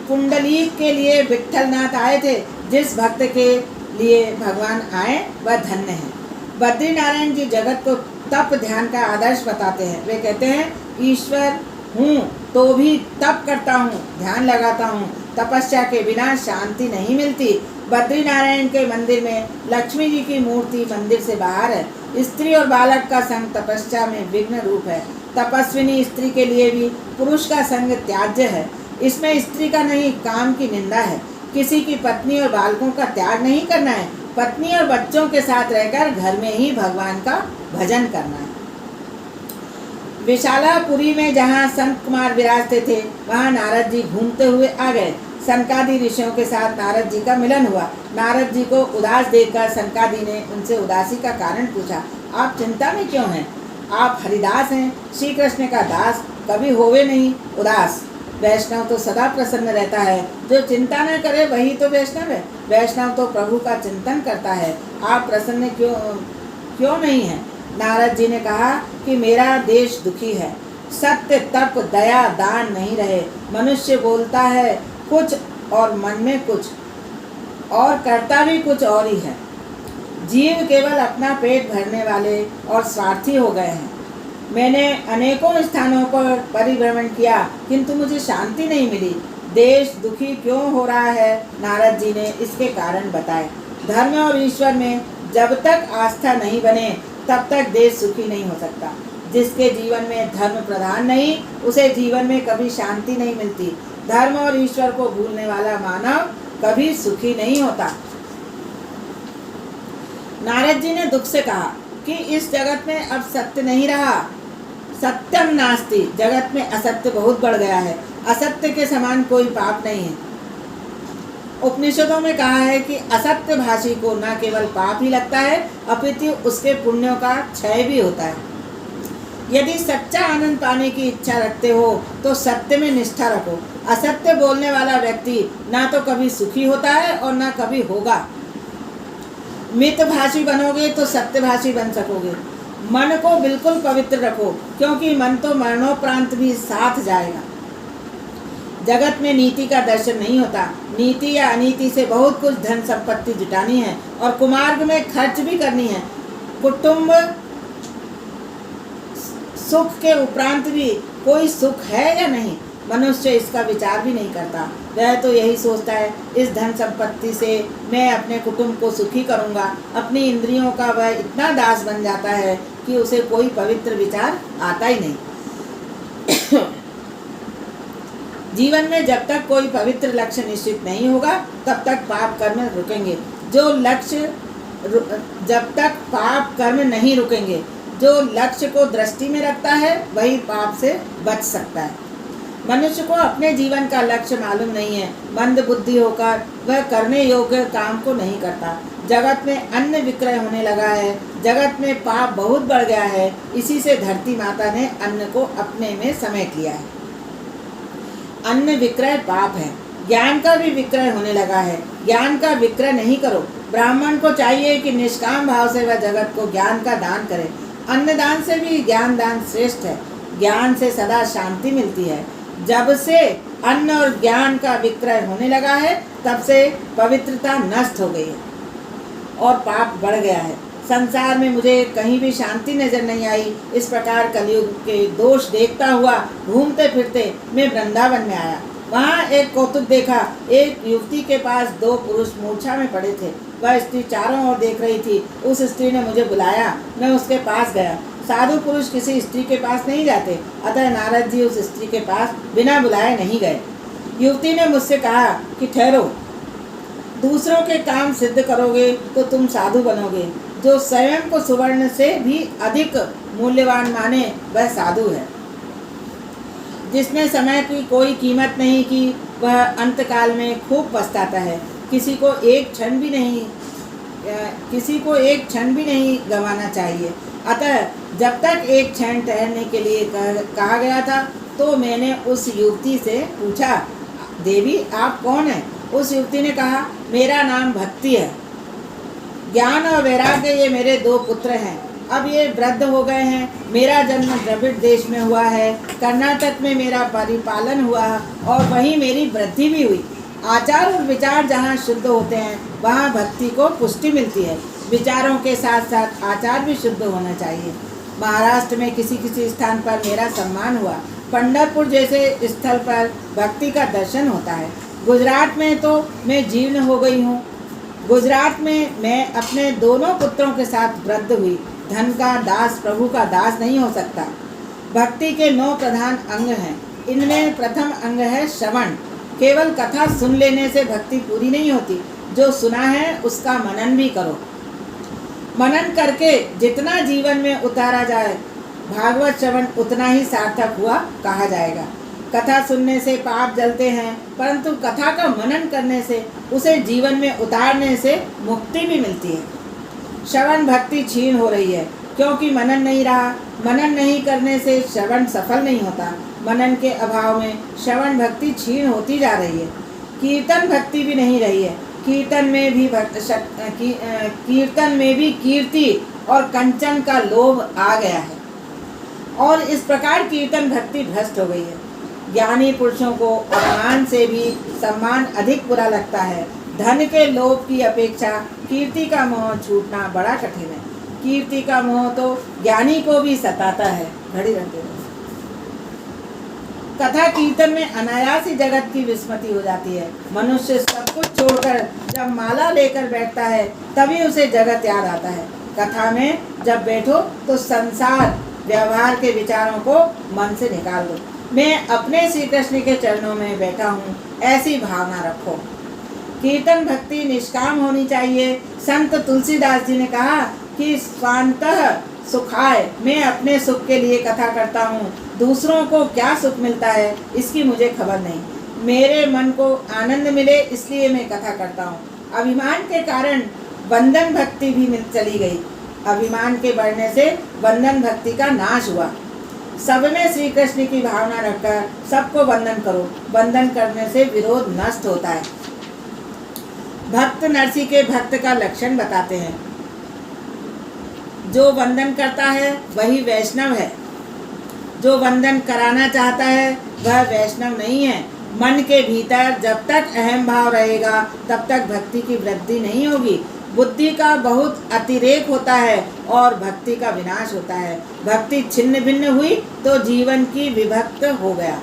पुंडलीक के लिए विट्ठलनाथ आए थे। जिस भक्त के लिए भगवान आए वह धन्य है। बद्रीनारायण जी जगत को तप ध्यान का आदर्श बताते हैं। वे कहते हैं, ईश्वर हूँ तो भी तप करता हूँ, ध्यान लगाता हूँ। तपस्या के बिना शांति नहीं मिलती। बद्रीनारायण के मंदिर में लक्ष्मी जी की मूर्ति मंदिर से बाहर है। स्त्री और बालक का संग तपस्या में विघ्न रूप है। तपस्विनी स्त्री के लिए भी पुरुष का संग त्याज्य है। इसमें स्त्री का नहीं, काम की निंदा है। किसी की पत्नी और बालकों का त्याग नहीं करना है। पत्नी और बच्चों के साथ रहकर घर में ही भगवान का भजन करना है। विशालापुरी में जहाँ संत कुमार विराजते थे, वहाँ नारद जी घूमते हुए आ गए। सनकादि ऋषियों के साथ नारद जी का मिलन हुआ। नारद जी को उदास देखकर सनकादि ने उनसे उदासी का कारण पूछा। आप चिंता में क्यों हैं? आप हरिदास हैं, श्री कृष्ण का दास, कभी होवे नहीं उदास। वैष्णव तो सदा प्रसन्न रहता है। जो चिंता न करे वही तो वैष्णव है। वैष्णव तो प्रभु का चिंतन करता है। आप प्रसन्न क्यों नहीं हैं? नारद जी ने कहा कि मेरा देश दुखी है। सत्य, तप, दया, दान नहीं रहे। मनुष्य बोलता है कुछ और मन में कुछ और करता भी कुछ और ही है। जीव केवल अपना पेट भरने वाले और स्वार्थी हो गए हैं। मैंने अनेकों स्थानों पर परिभ्रमण किया, किंतु मुझे शांति नहीं मिली। देश दुखी क्यों हो रहा है? नारद जी ने इसके कारण बताए। धर्म और ईश्वर में जब तक आस्था नहीं बने तब तक देश सुखी नहीं हो सकता। जिसके जीवन में धर्म प्रधान नहीं, उसे जीवन में कभी शांति नहीं मिलती। धर्म और ईश्वर को भूलने वाला मानव कभी सुखी नहीं होता। नारद जी ने दुख से कहा कि इस जगत में अब सत्य नहीं रहा। सत्यम नास्ति। जगत में असत्य बहुत बढ़ गया है। असत्य के समान कोई पाप नहीं है। उपनिषदों में कहा है कि असत्य भाषी को न केवल पाप ही लगता है, अपितु उसके पुण्यों का क्षय भी होता है। यदि सच्चा आनंद पाने की इच्छा रखते हो तो सत्य में निष्ठा रखो। असत्य बोलने वाला व्यक्ति ना तो कभी सुखी होता है और ना कभी होगा। मितभाषी बनोगे तो सत्यभाषी बन सकोगे। मन को बिल्कुल पवित्र रखो, क्योंकि मन तो मरणोपरांत भी साथ जाएगा। जगत में नीति का दर्शन नहीं होता। नीति या अनीति से बहुत कुछ धन संपत्ति जुटानी है और कुमार्ग में खर्च भी करनी है। कुटुंब सुख के उपरांत भी कोई सुख है या नहीं, मनुष्य इसका विचार भी नहीं करता। वह तो यही सोचता है, इस धन संपत्ति से मैं अपने कुटुंब को सुखी करूंगा। अपनी इंद्रियों का वह इतना दास बन जाता है कि उसे कोई पवित्र विचार आता ही नहीं। जीवन में जब तक कोई पवित्र लक्ष्य निश्चित नहीं होगा तब तक पाप कर्म रुकेंगे। जब तक पाप कर्म नहीं रुकेंगे, जो लक्ष्य को दृष्टि में रखता है वही पाप से बच सकता है। मनुष्य को अपने जीवन का लक्ष्य मालूम नहीं है। मंद बुद्धि होकर वह करने योग्य काम को नहीं करता। जगत में अन्न विक्रय होने लगा है। जगत में पाप बहुत बढ़ गया है। इसी से धरती माता ने अन्न को अपने में समेट लिया है। अन्न विक्रय पाप है। ज्ञान का भी विक्रय होने लगा है। ज्ञान का विक्रय नहीं करो। ब्राह्मण को चाहिए कि निष्काम भाव से वह जगत को ज्ञान का दान करे। अन्नदान से भी ज्ञान दान श्रेष्ठ है। ज्ञान से सदा शांति मिलती है। जब से अन्न और ज्ञान का विक्रय होने लगा है तब से पवित्रता नष्ट हो गई है और पाप बढ़ गया है। संसार में मुझे कहीं भी शांति नजर नहीं आई। इस प्रकार कलयुग के दोष देखता हुआ घूमते फिरते मैं वृंदावन में आया। वहाँ एक कौतुक देखा। एक युवती के पास दो पुरुष मूर्छा में पड़े थे। वह स्त्री चारों ओर देख रही थी। उस स्त्री ने मुझे बुलाया। मैं उसके पास गया। साधु पुरुष किसी स्त्री के पास नहीं जाते, अतः नारद जी उस स्त्री के पास बिना बुलाए नहीं गए। युवती ने मुझसे कहा कि ठहरो, दूसरों के काम सिद्ध करोगे तो तुम साधु बनोगे। जो स्वयं को सुवर्ण से भी अधिक मूल्यवान माने वह साधु है। जिसने समय की कोई कीमत नहीं की वह अंतकाल में खूब पछताता है। किसी को एक क्षण भी नहीं गंवाना चाहिए। अतः जब तक एक क्षण ठहरने के लिए कहा गया था, तो मैंने उस युवती से पूछा, देवी आप कौन हैं? उस युवती ने कहा, मेरा नाम भक्ति है। ज्ञान और वैराग्य ये मेरे 2 पुत्र हैं। अब ये वृद्ध हो गए हैं। मेरा जन्म द्रविड़ देश में हुआ है, कर्नाटक में मेरा परिपालन हुआ और वहीं मेरी वृद्धि भी हुई। आचार और विचार जहाँ शुद्ध होते हैं, वहाँ भक्ति को पुष्टि मिलती है। विचारों के साथ साथ आचार भी शुद्ध होना चाहिए। महाराष्ट्र में किसी किसी स्थान पर मेरा सम्मान हुआ। पंढरपुर जैसे स्थल पर भक्ति का दर्शन होता है। गुजरात में तो मैं जीर्ण हो गई हूँ। गुजरात में मैं अपने दोनों पुत्रों के साथ वृद्ध हुई। धन का दास प्रभु का दास नहीं हो सकता। भक्ति के 9 प्रधान अंग हैं। इनमें प्रथम अंग है श्रवण। केवल कथा सुन लेने से भक्ति पूरी नहीं होती। जो सुना है उसका मनन भी करो। मनन करके जितना जीवन में उतारा जाए, भागवत श्रवण उतना ही सार्थक हुआ कहा जाएगा। कथा सुनने से पाप जलते हैं, परंतु कथा का मनन करने से, उसे जीवन में उतारने से मुक्ति भी मिलती है। श्रवण भक्ति क्षीण हो रही है क्योंकि मनन नहीं रहा। मनन नहीं करने से श्रवण सफल नहीं होता। मनन के अभाव में श्रवण भक्ति क्षीण होती जा रही है। कीर्तन भक्ति भी नहीं रही है। कीर्तन में भी कीर्ति और कंचन का लोभ आ गया है और इस प्रकार कीर्तन भक्ति भ्रष्ट हो गई है। ज्ञानी पुरुषों को अपमान से भी सम्मान अधिक बुरा लगता है। धन के लोभ की अपेक्षा कीर्ति का मोह छूटना बड़ा कठिन है। कीर्ति का मोह तो ज्ञानी को भी सताता है। घड़ी रख दो। कथा कीर्तन में अनायास ही जगत की विस्मृति हो जाती है। मनुष्य सब कुछ छोड़कर जब माला लेकर बैठता है, तभी उसे जगत याद आता है। कथा में जब बैठो तो संसार व्यवहार के विचारों को मन से निकाल दो। मैं अपने श्री कृष्ण के चरणों में बैठा हूँ, ऐसी भावना रखो। कीर्तन भक्ति निष्काम होनी चाहिए। संत तुलसीदास जी ने कहा कि स्वांतः सुखाय, मैं अपने सुख के लिए कथा करता हूँ। दूसरों को क्या सुख मिलता है इसकी मुझे खबर नहीं। मेरे मन को आनंद मिले इसलिए मैं कथा करता हूँ। अभिमान के कारण बंधन भक्ति भी चली गई। अभिमान के बढ़ने से बंधन भक्ति का नाश हुआ। सब में श्री कृष्ण की भावना रखकर सबको बंधन करो। बंधन करने से विरोध नष्ट होता है। भक्त नरसी के भक्त का लक्षण बताते हैं। जो बंधन करता है वही वैष्णव है। जो बंधन कराना चाहता है वह वैष्णव नहीं है। मन के भीतर जब तक अहम भाव रहेगा तब तक भक्ति की वृद्धि नहीं होगी। बुद्धि का बहुत अतिरेक होता है और भक्ति का विनाश होता है। भक्ति छिन्न भिन्न हुई तो जीवन की विभक्त हो गया।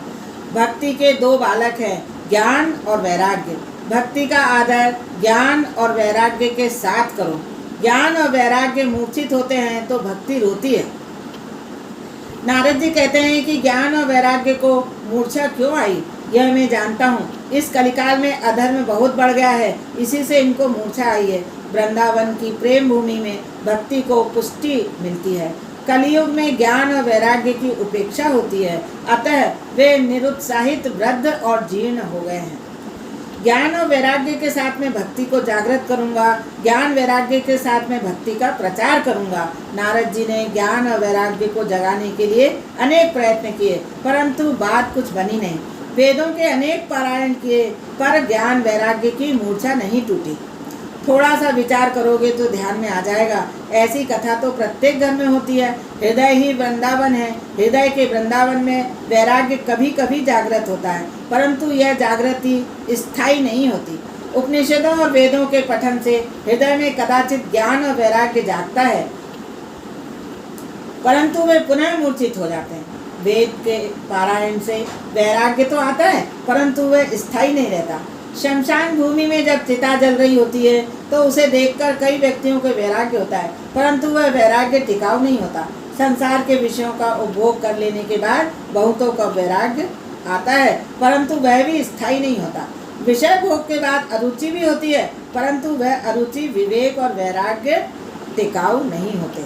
भक्ति के 2 बालक हैं, ज्ञान और वैराग्य। भक्ति का आदर ज्ञान और वैराग्य के साथ करो। ज्ञान और वैराग्य मूर्छित होते हैं तो भक्ति रोती है। नारद जी कहते हैं कि ज्ञान और वैराग्य को मूर्छा क्यों आई, यह मैं जानता हूँ। इस कलिकाल में अधर्म बहुत बढ़ गया है, इसी से इनको मूर्छा आई है। वृंदावन की प्रेम भूमि में भक्ति को पुष्टि मिलती है। कलयुग में ज्ञान और वैराग्य की उपेक्षा होती है, अतः वे निरुत्साहित, वृद्ध और जीर्ण हो गए हैं। ज्ञान और वैराग्य के साथ में भक्ति को जागृत करूंगा। ज्ञान वैराग्य के साथ में भक्ति का प्रचार करूंगा। नारद जी ने ज्ञान और वैराग्य को जगाने के लिए अनेक प्रयत्न किए, परंतु बात कुछ बनी नहीं। वेदों के अनेक पारायण किए, पर ज्ञान वैराग्य की मूर्छा नहीं टूटी। थोड़ा सा विचार करोगे तो ध्यान में आ जाएगा। ऐसी कथा तो प्रत्येक घर में होती है। हृदय ही वृंदावन है। हृदय के वृंदावन में वैराग्य कभी कभी जागृत होता है, परंतु यह जागृति स्थायी नहीं होती। उपनिषदों और वेदों के पठन से हृदय में कदाचित ज्ञान और वैराग्य जागता है, परंतु वे पुनः मूर्छित हो जाते हैं। वेद के पारायण से वैराग्य तो आता है, परंतु वह स्थायी नहीं रहता। शमशान भूमि में जब चिता जल रही होती है तो उसे देखकर कई व्यक्तियों को वैराग्य होता है, परंतु वह वैराग्य टिकाऊ नहीं होता। संसार के विषयों का उपभोग कर लेने के बाद बहुतों का वैराग्य आता है, परंतु वह भी स्थायी नहीं होता। विषय भोग के बाद अरुचि भी होती है, परंतु वह अरुचि, विवेक और वैराग्य टिकाऊ नहीं होते।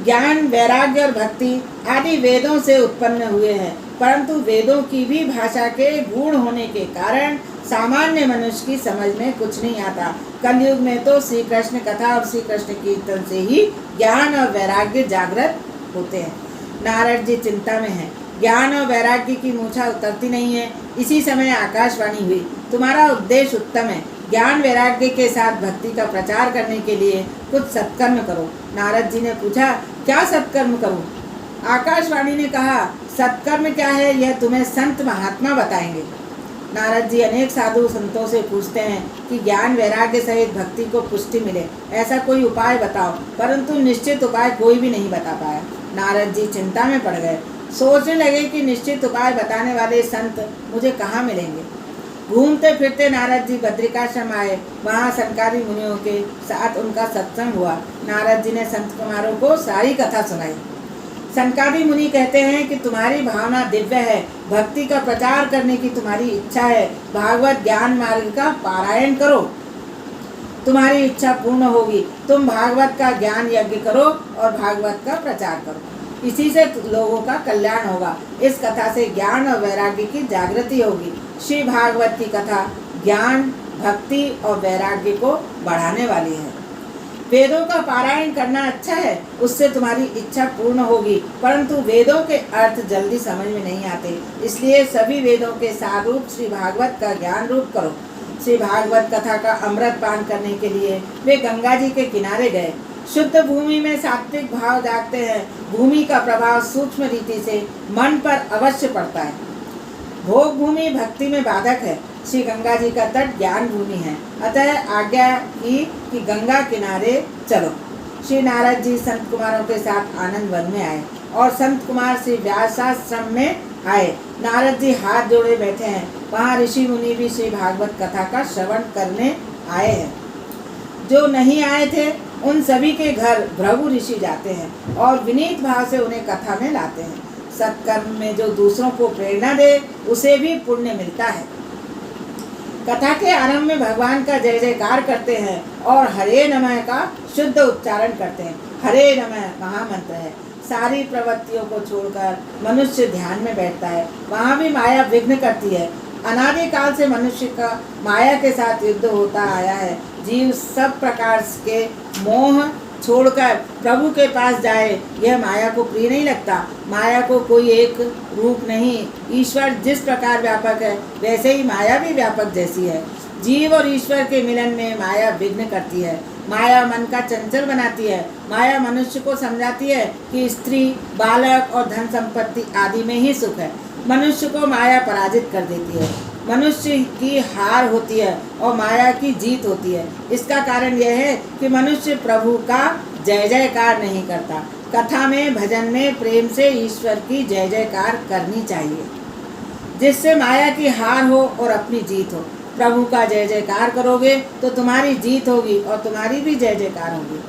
ज्ञान, वैराग्य और भक्ति आदि वेदों से उत्पन्न हुए हैं, परंतु वेदों की भी भाषा के गूढ़ होने के कारण सामान्य मनुष्य की समझ में कुछ नहीं आता। कलयुग में तो श्री कृष्ण कथा और श्री कृष्ण कीर्तन से ही ज्ञान और वैराग्य जागृत होते हैं। नारद जी चिंता में हैं। ज्ञान और वैराग्य की मूछा उतरती नहीं है। इसी समय आकाशवाणी हुई, तुम्हारा उद्देश्य उत्तम है। ज्ञान वैराग्य के साथ भक्ति का प्रचार करने के लिए कुछ सत्कर्म करो। नारद जी ने पूछा, क्या सत्कर्म करूं? आकाशवाणी ने कहा, सत्कर्म क्या है यह तुम्हें संत महात्मा बताएंगे। नारद जी अनेक साधु संतों से पूछते हैं कि ज्ञान वैराग्य सहित भक्ति को पुष्टि मिले, ऐसा कोई उपाय बताओ, परंतु निश्चित उपाय कोई भी नहीं बता पाया। नारद जी चिंता में पड़ गए। सोचने लगे कि निश्चित उपाय बताने वाले संत मुझे कहाँ मिलेंगे। घूमते फिरते नारद जी बद्रिकाश्रम आए। वहाँ संकादी मुनियों के साथ उनका सत्संग हुआ। नारद जी ने संत कुमारों को सारी कथा सुनाई। संकादी मुनि कहते हैं कि तुम्हारी भावना दिव्य है, भक्ति का प्रचार करने की तुम्हारी इच्छा है, भागवत ज्ञान मार्ग का पारायण करो, तुम्हारी इच्छा पूर्ण होगी। तुम भागवत का ज्ञान यज्ञ करो और भागवत का प्रचार करो, इसी से लोगों का कल्याण होगा। इस कथा से ज्ञान और वैराग्य की जागृति होगी। श्री भागवत की कथा ज्ञान, भक्ति और वैराग्य को बढ़ाने वाली है। वेदों का पारायण करना अच्छा है, उससे तुम्हारी इच्छा पूर्ण होगी, परंतु वेदों के अर्थ जल्दी समझ में नहीं आते, इसलिए सभी वेदों के सारूप श्री भागवत का ज्ञान रूप करो। श्री भागवत कथा का अमृत पान करने के लिए वे गंगा जी के किनारे गए। शुद्ध भूमि में सात्विक भाव जागते हैं। भूमि का प्रभाव सूक्ष्म रीति से मन पर अवश्य पड़ता है। भोग भूमि भक्ति में बाधक है। श्री गंगा जी का तट ज्ञान भूमि है, अतः आज्ञा की कि गंगा किनारे चलो। श्री नारद जी संत कुमारों के साथ आनंद वन में आए और संत कुमार श्री व्यासाश्रम में आए। नारद जी हाथ जोड़े बैठे हैं। वहाँ ऋषि मुनि भी श्री भागवत कथा का श्रवण करने आए हैं। जो नहीं आए थे उन सभी के घर भृगु ऋषि जाते हैं और विनीत भाव से उन्हें कथा में लाते हैं। सत्कर्म में जो दूसरों को प्रेरणा दे उसे भी पुण्य मिलता है। कथा के आरंभ में भगवान का जय जयकार करते हैं और हरे नमः का शुद्ध उच्चारण करते हैं। हरे नमः महामंत्र है। सारी प्रवृत्तियों को छोड़कर मनुष्य ध्यान में बैठता है। वहाँ भी माया विघ्न करती है। अनादि काल से मनुष्य का माया के साथ युद्ध होता आया है। जीव सब प्रकार के मोह छोड़कर प्रभु के पास जाए, यह माया को प्रिय नहीं लगता। माया को कोई एक रूप नहीं, ईश्वर जिस प्रकार व्यापक है वैसे ही माया भी व्यापक जैसी है। जीव और ईश्वर के मिलन में माया विघ्न करती है। माया मन का चंचल बनाती है। माया मनुष्य को समझाती है कि स्त्री, बालक और धन संपत्ति आदि में ही सुख है। मनुष्य को माया पराजित कर देती है। मनुष्य की हार होती है और माया की जीत होती है। इसका कारण यह है कि मनुष्य प्रभु का जय जयकार नहीं करता। कथा में, भजन में प्रेम से ईश्वर की जय जयकार करनी चाहिए, जिससे माया की हार हो और अपनी जीत हो। प्रभु का जय जयकार करोगे तो तुम्हारी जीत होगी और तुम्हारी भी जय जयकार होगी।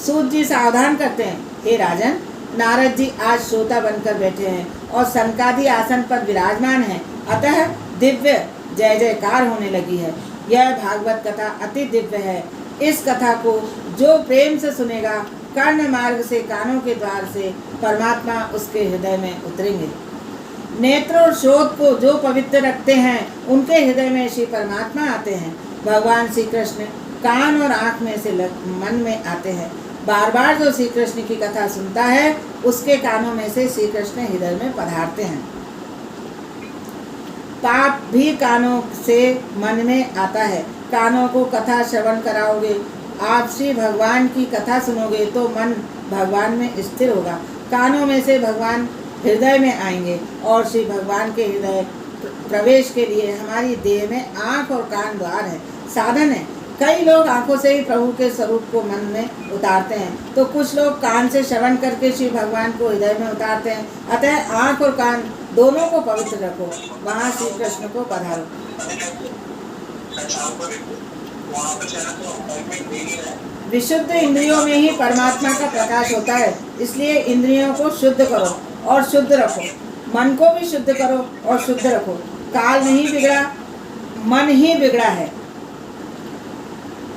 सूत जी सावधान करते हैं, हे राजन, नारद जी आज श्रोता बनकर बैठे हैं और सनकादि आसन पर विराजमान हैं, अतः दिव्य जय जयकार होने लगी है। यह भागवत कथा अति दिव्य है। इस कथा को जो प्रेम से सुनेगा, कर्ण मार्ग से, कानों के द्वार से परमात्मा उसके हृदय में उतरेंगे। नेत्र और श्रोत को जो पवित्र रखते हैं उनके हृदय में श्री परमात्मा आते हैं। भगवान श्री कृष्ण कान और आँख में से मन में आते हैं। बार बार जो श्री कृष्ण की कथा सुनता है उसके कानों में से श्री कृष्ण हृदय में पधारते हैं। पाप भी कानों से मन में आता है। कानों को कथा श्रवण कराओगे, आप श्री भगवान की कथा सुनोगे तो मन भगवान में स्थिर होगा। कानों में से भगवान हृदय में आएंगे और श्री भगवान के हृदय प्रवेश के लिए हमारी देह में आँख और कान द्वार है, साधन है। कई लोग आँखों से ही प्रभु के स्वरूप को मन में उतारते हैं, तो कुछ लोग कान से श्रवण करके श्री भगवान को हृदय में उतारते हैं। अतः आँख और कान दोनों को पवित्र रखो, वहाँ श्री कृष्ण को पधारो। विशुद्ध इंद्रियों में ही परमात्मा का प्रकाश होता है, इसलिए इंद्रियों को शुद्ध करो और शुद्ध रखो। मन को भी शुद्ध करो और शुद्ध रखो। काल नहीं बिगड़ा, मन ही बिगड़ा है।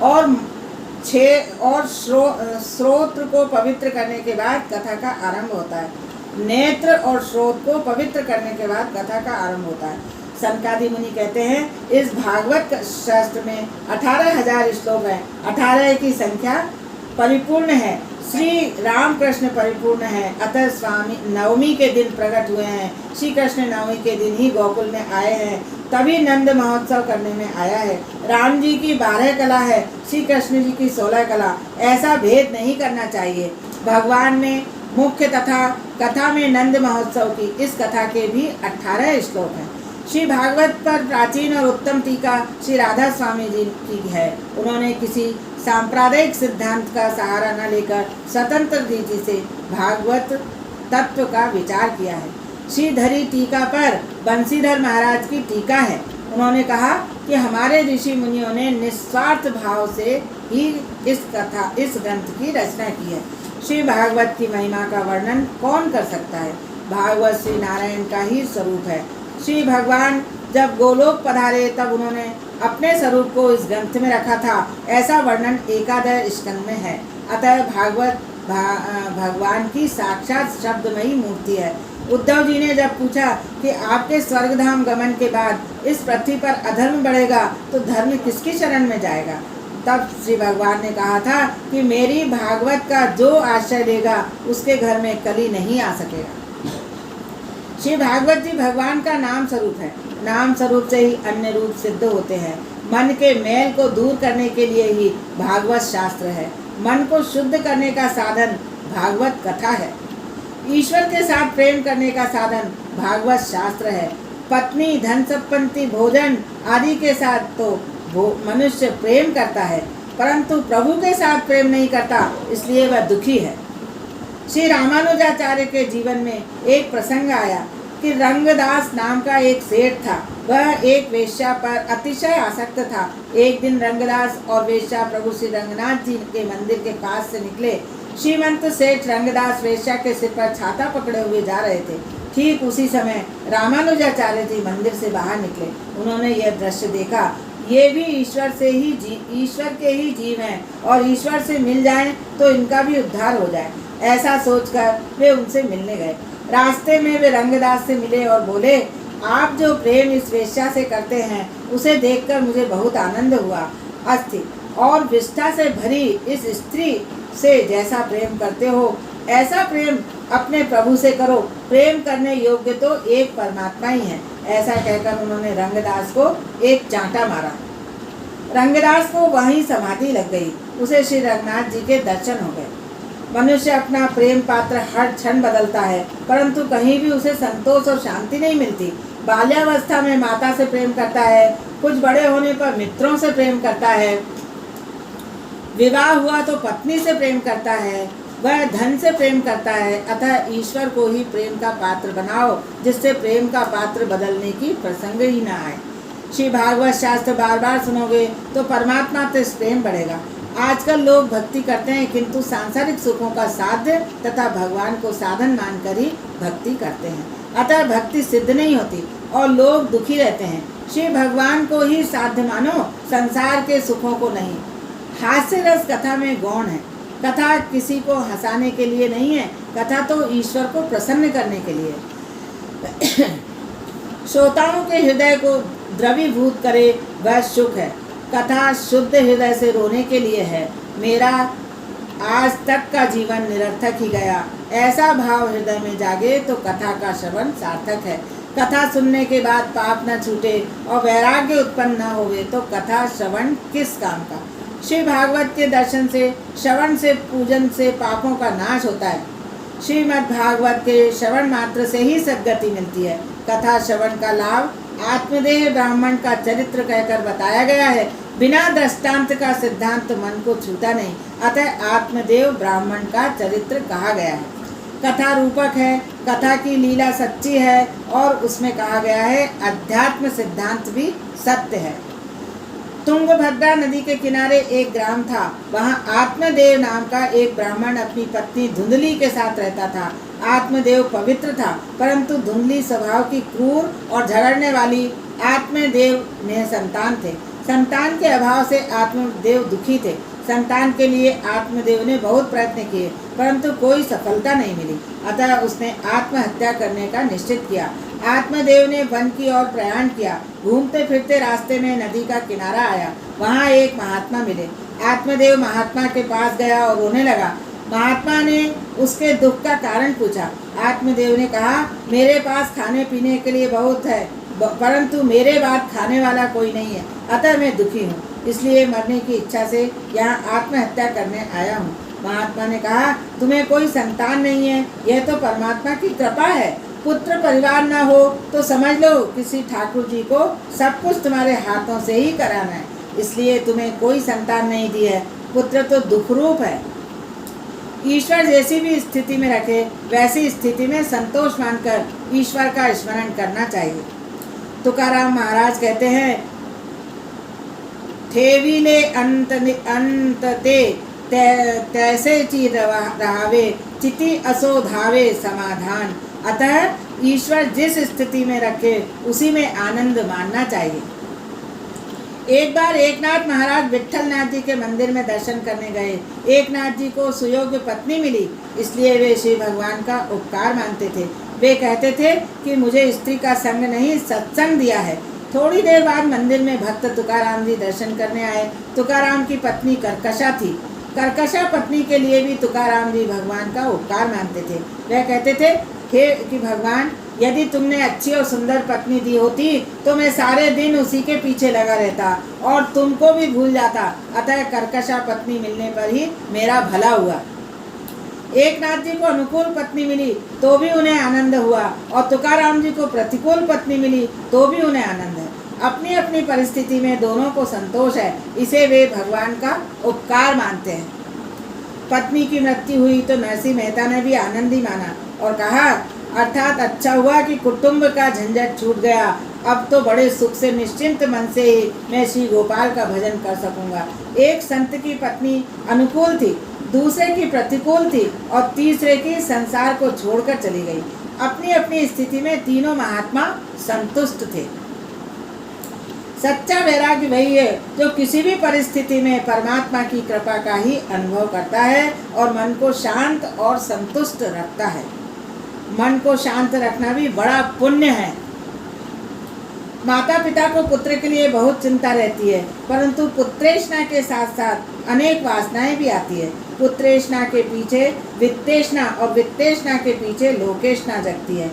और श्रोत्र को पवित्र करने के बाद कथा का आरंभ होता है। नेत्र और श्रोत को पवित्र करने के बाद कथा का आरंभ होता है। सनकादि मुनि कहते हैं, इस भागवत शास्त्र में 18,000 श्लोक हैं। 18 की संख्या परिपूर्ण है। श्री रामकृष्ण परिपूर्ण है। अतः स्वामी नवमी के दिन प्रकट हुए हैं। श्री कृष्ण नवमी के दिन ही गोकुल में आए हैं, तभी नंद महोत्सव करने में आया है। राम जी की 12 कला है, श्री कृष्ण जी की 16 कला। ऐसा भेद नहीं करना चाहिए। भगवान ने मुख्य तथा कथा में नंद महोत्सव की, इस कथा के भी 18 श्लोक हैं। श्री भागवत पर प्राचीन और उत्तम टीका श्री राधा स्वामी जी की है। उन्होंने किसी सांप्रदायिक सिद्धांत का सहारा न लेकर स्वतंत्र रीति से भागवत तत्व का विचार किया है। श्रीधरी टीका पर बंशीधर महाराज की टीका है। उन्होंने कहा कि हमारे ऋषि मुनियों ने निस्वार्थ भाव से ही इस ग्रंथ की रचना की है। श्री भागवत की महिमा का वर्णन कौन कर सकता है। भागवत श्री नारायण का ही स्वरूप है। श्री भगवान जब गोलोक पधारे तब उन्होंने अपने स्वरूप को इस ग्रंथ में रखा था, ऐसा वर्णन 11 स्कंद में है। अतः भागवत भगवान की साक्षात शब्दमयी मूर्ति है। उद्धव जी ने जब पूछा कि आपके स्वर्गधाम गमन के बाद इस पृथ्वी पर अधर्म बढ़ेगा तो धर्म किसकी शरण में जाएगा, तब श्री भगवान ने कहा था कि मेरी भागवत का जो आश्रय लेगा उसके घर में कली नहीं आ सकेगा। श्री भागवत जी भगवान का नाम स्वरूप है। नाम स्वरूप से ही अन्य रूप सिद्ध होते हैं। मन के मैल को दूर करने के लिए ही भागवत शास्त्र है। मन को शुद्ध करने का साधन भागवत कथा है। ईश्वर के साथ प्रेम करने का साधन भागवत शास्त्र है। पत्नी, धन संपत्ति, भोजन आदि के साथ तो मनुष्य प्रेम करता है, परंतु प्रभु के साथ प्रेम नहीं करता, इसलिए वह दुखी है। श्री रामानुजाचार्य के जीवन में एक प्रसंग आया कि रंगदास नाम का एक सेठ था। वह एक वेश्या पर अतिशय आसक्त था। एक दिन रंगदास और वेश्या प्रभु श्री रंगनाथ जी के मंदिर के पास से निकले। श्रीमंत सेठ रंगदास वेश्या के सिर पर छाता पकड़े हुए जा रहे थे। ठीक उसी समय रामानुजाचार्य जी मंदिर से बाहर निकले। उन्होंने यह दृश्य देखा। ये भी ईश्वर के ही जीव हैं और ईश्वर से मिल जाएं तो इनका भी उद्धार हो जाए, ऐसा सोचकर वे उनसे मिलने गए। रास्ते में वे रंगदास से मिले और बोले, आप जो प्रेम इस वेश्या से करते हैं उसे देखकर मुझे बहुत आनंद हुआ। अस्थि और विष्ठा से भरी इस स्त्री से जैसा प्रेम करते हो ऐसा प्रेम अपने प्रभु से करो। प्रेम करने योग्य तो एक परमात्मा ही है। ऐसा कहकर उन्होंने रंगदास को एक चांटा मारा। रंगदास को वहीं समाधि लग गई। उसे श्री रंगनाथ जी के दर्शन हो गए। मनुष्य अपना प्रेम पात्र हर क्षण बदलता है, परंतु कहीं भी उसे संतोष और शांति नहीं मिलती। बाल्यावस्था में माता से प्रेम करता है, कुछ बड़े होने पर मित्रों से प्रेम करता है, विवाह हुआ तो पत्नी से प्रेम करता है, वह धन से प्रेम करता है। अतः ईश्वर को ही प्रेम का पात्र बनाओ, जिससे प्रेम का पात्र बदलने की प्रसंग ही न आए। श्री भागवत शास्त्र बार बार सुनोगे तो परमात्मा से प्रेम बढ़ेगा। आजकल लोग भक्ति करते हैं, किंतु सांसारिक सुखों का साध्य तथा भगवान को साधन मानकर ही भक्ति करते हैं। अतः भक्ति सिद्ध नहीं होती और लोग दुखी रहते हैं। श्री भगवान को ही साध्य मानो, संसार के सुखों को नहीं। हास्य रस कथा में गौण है। कथा किसी को हंसाने के लिए नहीं है, कथा तो ईश्वर को प्रसन्न करने के लिए। श्रोताओं के हृदय को द्रवीभूत करे वह सुख है। कथा शुद्ध हृदय से रोने के लिए है। मेरा आज तक का जीवन निरर्थक ही गया, ऐसा भाव हृदय में जागे तो कथा का श्रवण सार्थक है। कथा सुनने के बाद पाप न छूटे और वैराग्य उत्पन्न न होवे तो कथा श्रवण किस काम का। श्री भागवत के दर्शन से, श्रवण से, पूजन से पापों का नाश होता है। श्रीमद् भागवत के श्रवण मात्र से ही सद्गति मिलती है। कथा श्रवण का लाभ आत्मदेह ब्राह्मण का चरित्र कहकर बताया गया है। बिना दृष्टांत का सिद्धांत मन को छूता नहीं, अतः आत्मदेव ब्राह्मण का चरित्र कहा गया है। कथा रूपक है, कथा की लीला सच्ची है और उसमें कहा गया है अध्यात्म सिद्धांत भी सत्य है। तुंगभद्रा नदी के किनारे एक ग्राम था। वहाँ आत्मदेव नाम का एक ब्राह्मण अपनी पत्नी धुंधली के साथ रहता था। आत्मदेव पवित्र था, परंतु धुंधली स्वभाव की क्रूर और झगड़ने वाली। आत्मदेव ने संतान थे। संतान के अभाव से आत्मदेव दुखी थे। संतान के लिए आत्मदेव ने बहुत प्रयत्न किए, परंतु कोई सफलता नहीं मिली। अतः उसने आत्महत्या करने का निश्चित किया। आत्मदेव ने वन की ओर प्रयाण किया। घूमते फिरते रास्ते में नदी का किनारा आया। वहाँ एक महात्मा मिले। आत्मदेव महात्मा के पास गया और रोने लगा। महात्मा ने उसके दुख का कारण पूछा। आत्मदेव ने कहा, मेरे पास खाने पीने के लिए बहुत है, परंतु मेरे बाद खाने वाला कोई नहीं है, अतः मैं दुखी हूँ, इसलिए मरने की इच्छा से यहाँ आत्महत्या करने आया हूँ। महात्मा ने कहा, तुम्हें कोई संतान नहीं है, यह तो परमात्मा की कृपा है। पुत्र परिवार न हो तो समझ लो किसी ठाकुर जी को सब कुछ तुम्हारे हाथों से ही कराना है, इसलिए तुम्हें कोई संतान नहीं दी है। पुत्र तो दुख रूप है। ईश्वर जैसी भी स्थिति में रखे, वैसी स्थिति में संतोष मानकर ईश्वर का स्मरण करना चाहिए। तुकाराम महाराज कहते हैं, ठेविले अंत ते तैसे ची रहावे, चिति असो धावे समाधान। अतः ईश्वर जिस स्थिति में रखे उसी में आनंद मानना चाहिए। एक बार एकनाथ महाराज विट्ठल नाथ जी के मंदिर में दर्शन करने गए। एकनाथ जी को सुयोग्य पत्नी मिली, इसलिए वे श्री भगवान का उपकार मानते थे। वे कहते थे कि मुझे स्त्री का संग नहीं, सत्संग दिया है। थोड़ी देर बाद मंदिर में भक्त तुकाराम जी दर्शन करने आए। तुकाराम की पत्नी कर्कशा थी। कर्कशा पत्नी के लिए भी तुकाराम जी भगवान का उपकार मानते थे। वह कहते थे कि भगवान, यदि तुमने अच्छी और सुंदर पत्नी दी होती तो मैं सारे दिन उसी के पीछे लगा रहता और तुमको भी भूल जाता। अतः कर्कशा पत्नी मिलने पर ही मेरा भला हुआ। एकनाथ जी को अनुकूल पत्नी मिली तो भी उन्हें आनंद हुआ, और तुकाराम जी को प्रतिकूल पत्नी मिली तो भी उन्हें आनंद है। अपनी अपनी परिस्थिति में दोनों को संतोष है, इसे वे भगवान का उपकार मानते हैं। पत्नी की मृत्यु हुई तो नरसिंह मेहता ने भी आनंद ही माना और कहा, अर्थात अच्छा हुआ कि कुटुंब का झंझट छूट गया। अब तो बड़े सुख से निश्चिंत मन से ही मैं श्री गोपाल का भजन कर सकूंगा। एक संत की पत्नी अनुकूल थी, दूसरे की प्रतिकूल थी और तीसरे की संसार को छोड़कर चली गई। अपनी अपनी स्थिति में तीनों महात्मा संतुष्ट थे। सच्चा वैराग्य वही है जो किसी भी परिस्थिति में परमात्मा की कृपा का ही अनुभव करता है और मन को शांत और संतुष्ट रखता है। मन को शांत रखना भी बड़ा पुण्य है। माता पिता को पुत्र के लिए बहुत चिंता रहती है, परंतु पुत्रेष्णा के साथ साथ अनेक वासनाएं भी आती है। पुत्रेष्णा के पीछे वित्तेष्णा और वित्तेष्णा के पीछे लोकेष्णा जगती है।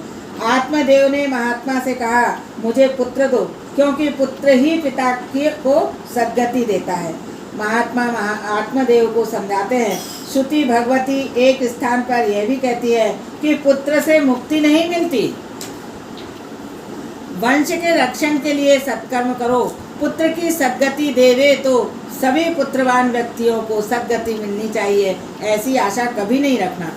आत्मदेव ने महात्मा से कहा, मुझे पुत्र दो, क्योंकि पुत्र ही पिता को सद्गति देता है। महात्मा आत्मदेव को समझाते हैं, श्रुति भगवती एक स्थान पर यह भी कहती है कि पुत्र से मुक्ति नहीं मिलती। वंश के रक्षण के लिए सत्कर्म करो। पुत्र की सद्गति देवे तो सभी पुत्रवान व्यक्तियों को सद्गति मिलनी चाहिए, ऐसी आशा कभी नहीं रखना।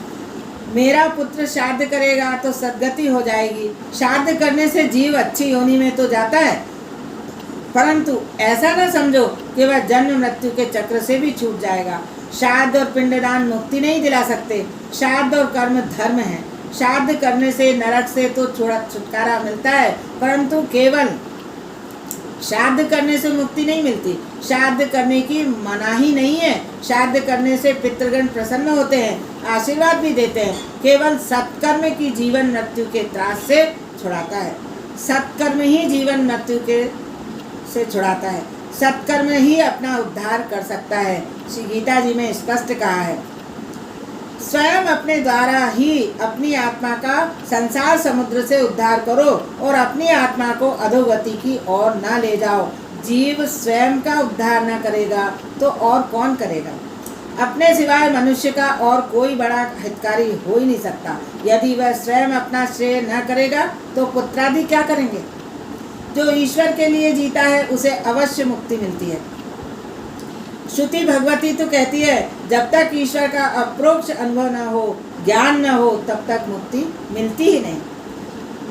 मेरा पुत्र श्राद्ध करेगा तो सद्गति हो जाएगी। श्राद्ध करने से जीव अच्छी योनि में तो जाता है, परंतु ऐसा न समझो कि वह जन्म मृत्यु के चक्र से भी छूट जाएगा। श्राद्ध और पिंडदान मुक्ति नहीं दिला सकते। श्राद्ध और कर्म धर्म है। श्राद्ध करने से नरक से तो छुटकारा मिलता है, परंतु केवल श्राद्ध करने से मुक्ति नहीं मिलती। श्राद्ध करने की मनाही नहीं है। श्राद्ध करने से पितृगण प्रसन्न होते हैं, आशीर्वाद भी देते हैं। केवल सत्कर्म की जीवन मृत्यु के त्रास से छुड़ाता है। सत्कर्म ही जीवन मृत्यु के से छुड़ाता है। सत्कर्म ही अपना उद्धार कर सकता है। श्री गीता जी में स्पष्ट कहा है, स्वयं अपने द्वारा ही अपनी आत्मा का संसार समुद्र से उद्धार करो और अपनी आत्मा को अधोगति की ओर न ले जाओ। जीव स्वयं का उद्धार न करेगा तो और कौन करेगा? अपने सिवाय मनुष्य का और कोई बड़ा हितकारी हो ही नहीं सकता। यदि वह स्वयं अपना श्रेय न करेगा तो पुत्रादि क्या करेंगे? जो ईश्वर के लिए जीता है उसे अवश्य मुक्ति मिलती है। श्रुति भगवती तो कहती है, जब तक ईश्वर का अप्रोक्ष अनुभव न हो, ज्ञान न हो, तब तक मुक्ति मिलती ही नहीं।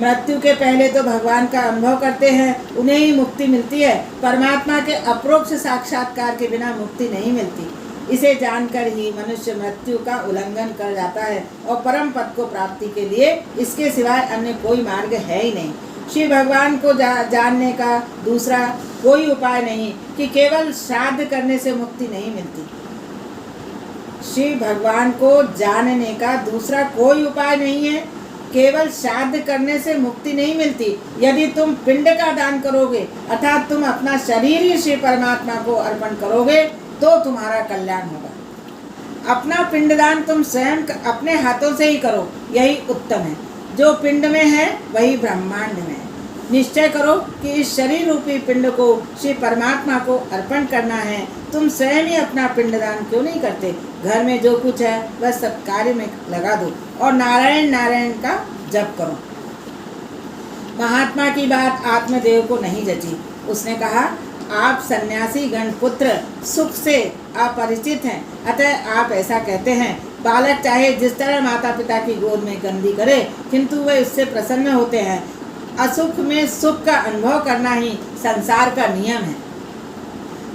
मृत्यु के पहले तो भगवान का अनुभव करते हैं, उन्हें ही मुक्ति मिलती है। परमात्मा के अप्रोक्ष साक्षात्कार के बिना मुक्ति नहीं मिलती। इसे जानकर ही मनुष्य मृत्यु का उल्लंघन कर जाता है और परम पद को प्राप्ति के लिए इसके सिवाय अन्य कोई मार्ग है ही नहीं। श्री भगवान को जानने का दूसरा कोई उपाय नहीं कि केवल श्राद्ध करने से मुक्ति नहीं मिलती। श्री भगवान को जानने का दूसरा कोई उपाय नहीं है केवल श्राद्ध करने से मुक्ति नहीं मिलती। यदि तुम पिंड का दान करोगे अर्थात तुम अपना शरीर ही श्री परमात्मा को अर्पण करोगे तो तुम्हारा कल्याण होगा। अपना पिंडदान तुम स्वयं अपने हाथों से ही करो, यही उत्तम है। जो पिंड में है वही ब्रह्मांड में है। निश्चय करो कि इस शरीर रूपी पिंड को श्री परमात्मा को अर्पण करना है। तुम स्वयं ही अपना पिंडदान क्यों नहीं करते? घर में जो कुछ है वह सब कार्य में लगा दो और नारायण नारायण का जप करो। महात्मा की बात आत्मदेव को नहीं जची। उसने कहा, आप सन्यासी गण पुत्र सुख से अपरिचित हैं, अतः आप ऐसा कहते हैं। बालक चाहे जिस तरह माता पिता की गोद में गंदी करे, किंतु वे उससे प्रसन्न होते हैं। असुख में सुख का अनुभव करना ही संसार का नियम है।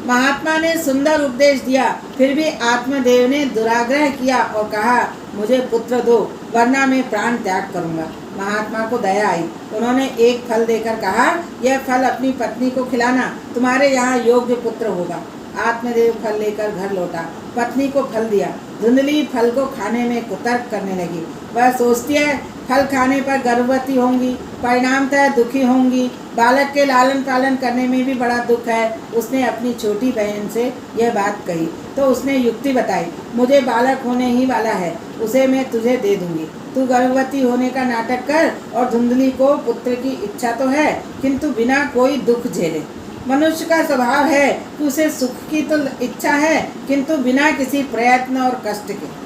महात्मा ने सुंदर उपदेश दिया, फिर भी आत्मदेव ने दुराग्रह किया और कहा, मुझे पुत्र दो वरना मैं प्राण त्याग करूंगा। महात्मा को दया आई। उन्होंने एक फल देकर कहा, यह फल अपनी पत्नी को खिलाना, तुम्हारे यहाँ योग्य पुत्र होगा। आत्मदेव फल लेकर घर लौटा, पत्नी को फल दिया। धुंधली फल को खाने में कुतर्क करने लगी। वह सोचती है फल खाने पर गर्भवती होंगी, परिणामतः दुखी होंगी। बालक के लालन पालन करने में भी बड़ा दुख है। उसने अपनी छोटी बहन से यह बात कही तो उसने युक्ति बताई, मुझे बालक होने ही वाला है, उसे मैं तुझे दे दूंगी। तू गर्भवती होने का नाटक कर और धुंधली को पुत्र की इच्छा तो है किंतु बिना कोई दुख झेले। मनुष्य का स्वभाव है कि उसे सुख की तो इच्छा है किंतु बिना किसी प्रयत्न और कष्ट के।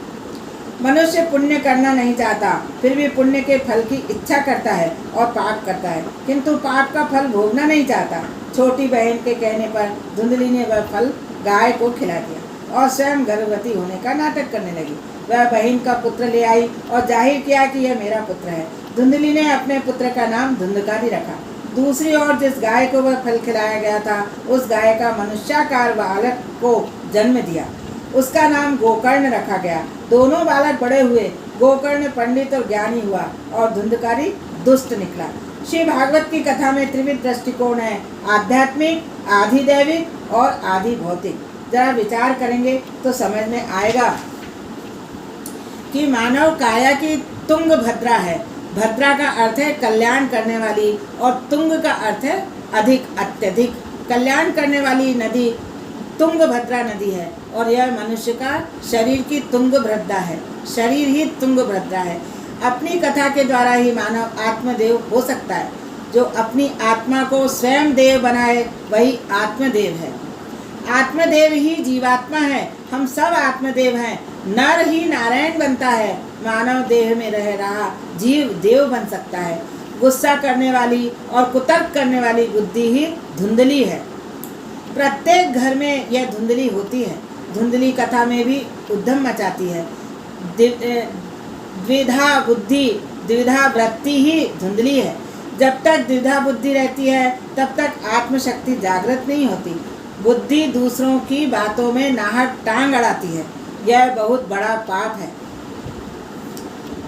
मनुष्य पुण्य करना नहीं चाहता, फिर भी पुण्य के फल की इच्छा करता है और पाप करता है, किंतु पाप का फल भोगना नहीं चाहता। छोटी बहन के कहने पर धुंधली ने वह फल गाय को खिला दिया और स्वयं गर्भवती होने का नाटक करने लगी। वह बहन का पुत्र ले आई और जाहिर किया कि यह मेरा पुत्र है। धुंधली ने अपने पुत्र का नाम धुंधकारी रखा। दूसरी ओर जिस गाय को वह फल खिलाया गया था, उस गाय का मनुष्याकार बालक को जन्म दिया। उसका नाम गोकर्ण रखा गया। दोनों बालक बड़े हुए। गोकर्ण पंडित और ज्ञानी हुआ और धुंधकारी दुष्ट निकला। श्री भागवत की कथा में त्रिविध दृष्टिकोण है, आध्यात्मिक, आधिदैविक और आधि भौतिक। जरा विचार करेंगे तो समझ में आएगा कि मानव काया की तुंग भद्रा है। भद्रा का अर्थ है कल्याण करने वाली और तुंग का अर्थ है अधिक, अत्यधिक। कल्याण करने वाली नदी तुंगभद्रा नदी है और यह मनुष्य का शरीर की तुंगभद्रा है। शरीर ही तुंगभद्रा है। अपनी कथा के द्वारा ही मानव आत्मदेव हो सकता है। जो अपनी आत्मा को स्वयं देव बनाए वही आत्मदेव है। आत्मदेव ही जीवात्मा है। हम सब आत्मदेव हैं। नर ही नारायण बनता है। मानव देह में रह रहा जीव देव बन सकता है। गुस्सा करने वाली और कुतर्क करने वाली बुद्धि ही धुंधली है। प्रत्येक घर में यह धुंधली होती है। धुंधली कथा में भी उद्यम मचाती है। द्विधा बुद्धि, द्विधा वृत्ति ही धुंधली है। जब तक द्विधा बुद्धि रहती है तब तक आत्मशक्ति जागृत नहीं होती। बुद्धि दूसरों की बातों में नाहक टांग अड़ाती है। यह बहुत बड़ा पाप है।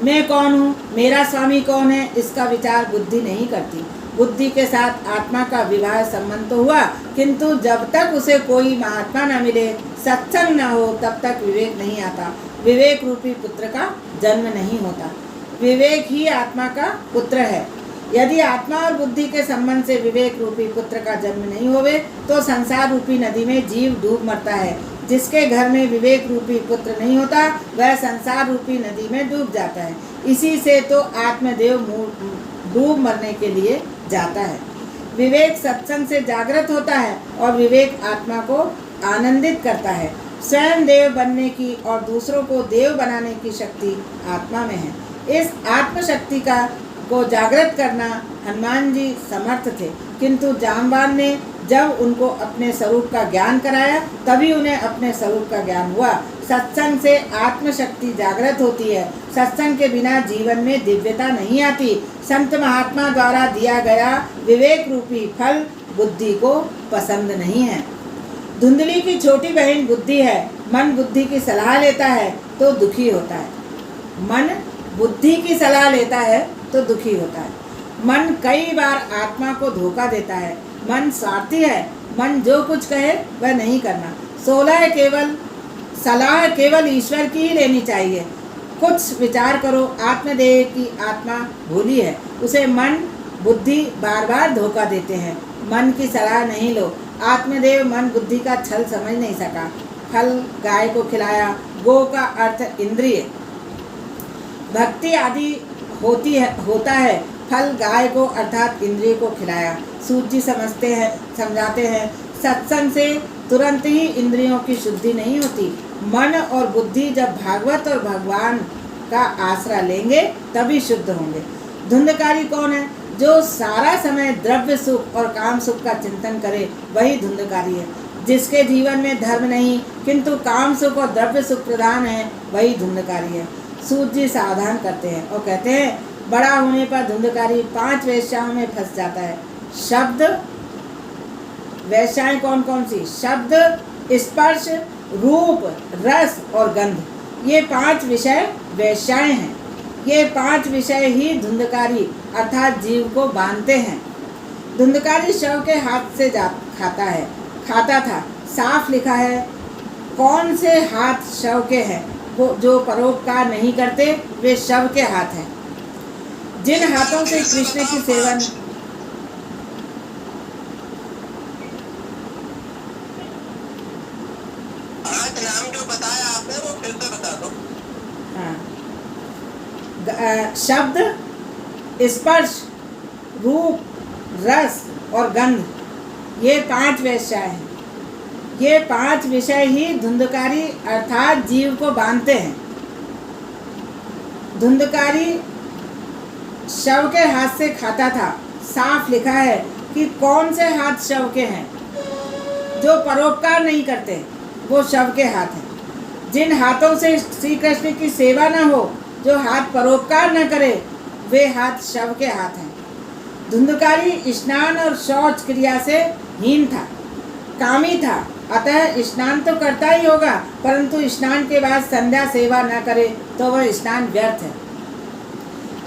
मैं कौन हूँ, मेरा स्वामी कौन है, इसका विचार बुद्धि नहीं करती। बुद्धि के साथ आत्मा का विवाह संबंध तो हुआ, किंतु जब तक उसे कोई महात्मा न मिले, सत्संग न हो, तब तक विवेक नहीं आता। विवेक रूपी पुत्र का जन्म नहीं होता। विवेक ही आत्मा का पुत्र है। यदि आत्मा और बुद्धि के संबंध से विवेक रूपी पुत्र का जन्म नहीं होवे तो संसार रूपी नदी में जीव डूब मरता है। जिसके घर में विवेक रूपी पुत्र नहीं होता वह संसार रूपी नदी में डूब जाता है। इसी से तो आत्मदेव डूब मरने के लिए जाता है। विवेक सत्संग से जागृत होता है और विवेक आत्मा को आनंदित करता है। स्वयं देव बनने की और दूसरों को देव बनाने की शक्ति आत्मा में है। इस आत्मशक्ति को जागृत करना हनुमान जी समर्थ थे, किंतु जामवान ने जब उनको अपने स्वरूप का ज्ञान कराया तभी उन्हें अपने स्वरूप का ज्ञान हुआ। सत्संग से आत्मशक्ति जागृत होती है। सत्संग के बिना जीवन में दिव्यता नहीं आती। संत महात्मा द्वारा दिया गया विवेक रूपी फल बुद्धि को पसंद नहीं है। धुंधली की छोटी बहन बुद्धि है। मन बुद्धि की सलाह लेता है तो दुखी होता है। मन बुद्धि की सलाह लेता है तो दुखी होता है। मन कई बार आत्मा को धोखा देता है। मन स्वार्थी है। मन जो कुछ कहे वह नहीं करना। सलाह केवल ईश्वर की ही लेनी चाहिए। कुछ विचार करो, आत्मदेह की आत्मा भूली है, उसे मन बुद्धि बार बार धोखा देते हैं। मन की सलाह नहीं लो। आत्मदेव मन बुद्धि का छल समझ नहीं सका। फल गाय को खिलाया, गो का अर्थ इंद्रिय भक्ति आदि होता है। फल गाय को अर्थात इंद्रिय को खिलाया। सूत जी समझाते हैं सत्संग से तुरंत ही इंद्रियों की शुद्धि नहीं होती। मन और बुद्धि जब भागवत और भगवान का आसरा लेंगे तभी शुद्ध होंगे। धुंधकारी कौन है? जो सारा समय द्रव्य सुख और काम सुख का चिंतन करे वही धुंधकारी है। जिसके जीवन में धर्म नहीं किंतु काम सुख और द्रव्य सुख प्रधान है वही धुंधकारी है। सूत जी सावधान करते हैं और कहते हैं बड़ा होने पर धुंधकारी 5 वेश्याओं में फंस जाता है। शब्द वेश्याएं कौन कौन सी? शब्द, स्पर्श, रूप, रस और गंध, ये 5 विषय वेश्याएं हैं। ये 5 विषय ही धुंधकारी अर्थात जीव को बांधते हैं। धुंधकारी शव के हाथ से खाता था। साफ लिखा है कौन से हाथ शव के हैं? वो जो परोपकार नहीं करते वे शव के हाथ हैं। जिन हाथों से कृष्ण की सेवन नाम जो बताया आपने वो फिर से बता दो। शब्द, स्पर्श, रूप, रस और गंध, ये 5 वेश्याएं हैं। ये 5 विषय ही धुंधकारी अर्थात जीव को बांधते हैं। धुंधकारी शव के हाथ से खाता था। साफ लिखा है कि कौन से हाथ शव के हैं? जो परोपकार नहीं करते वो शव के हाथ हैं। जिन हाथों से श्री कृष्ण की सेवा न हो, जो हाथ परोपकार न करे, वे हाथ शव के हाथ हैं। धुंधकारी स्नान और शौच क्रिया से हीन था, कामी था, अतः स्नान तो करता ही होगा, परंतु स्नान के बाद संध्या सेवा न करे तो वह स्नान व्यर्थ है।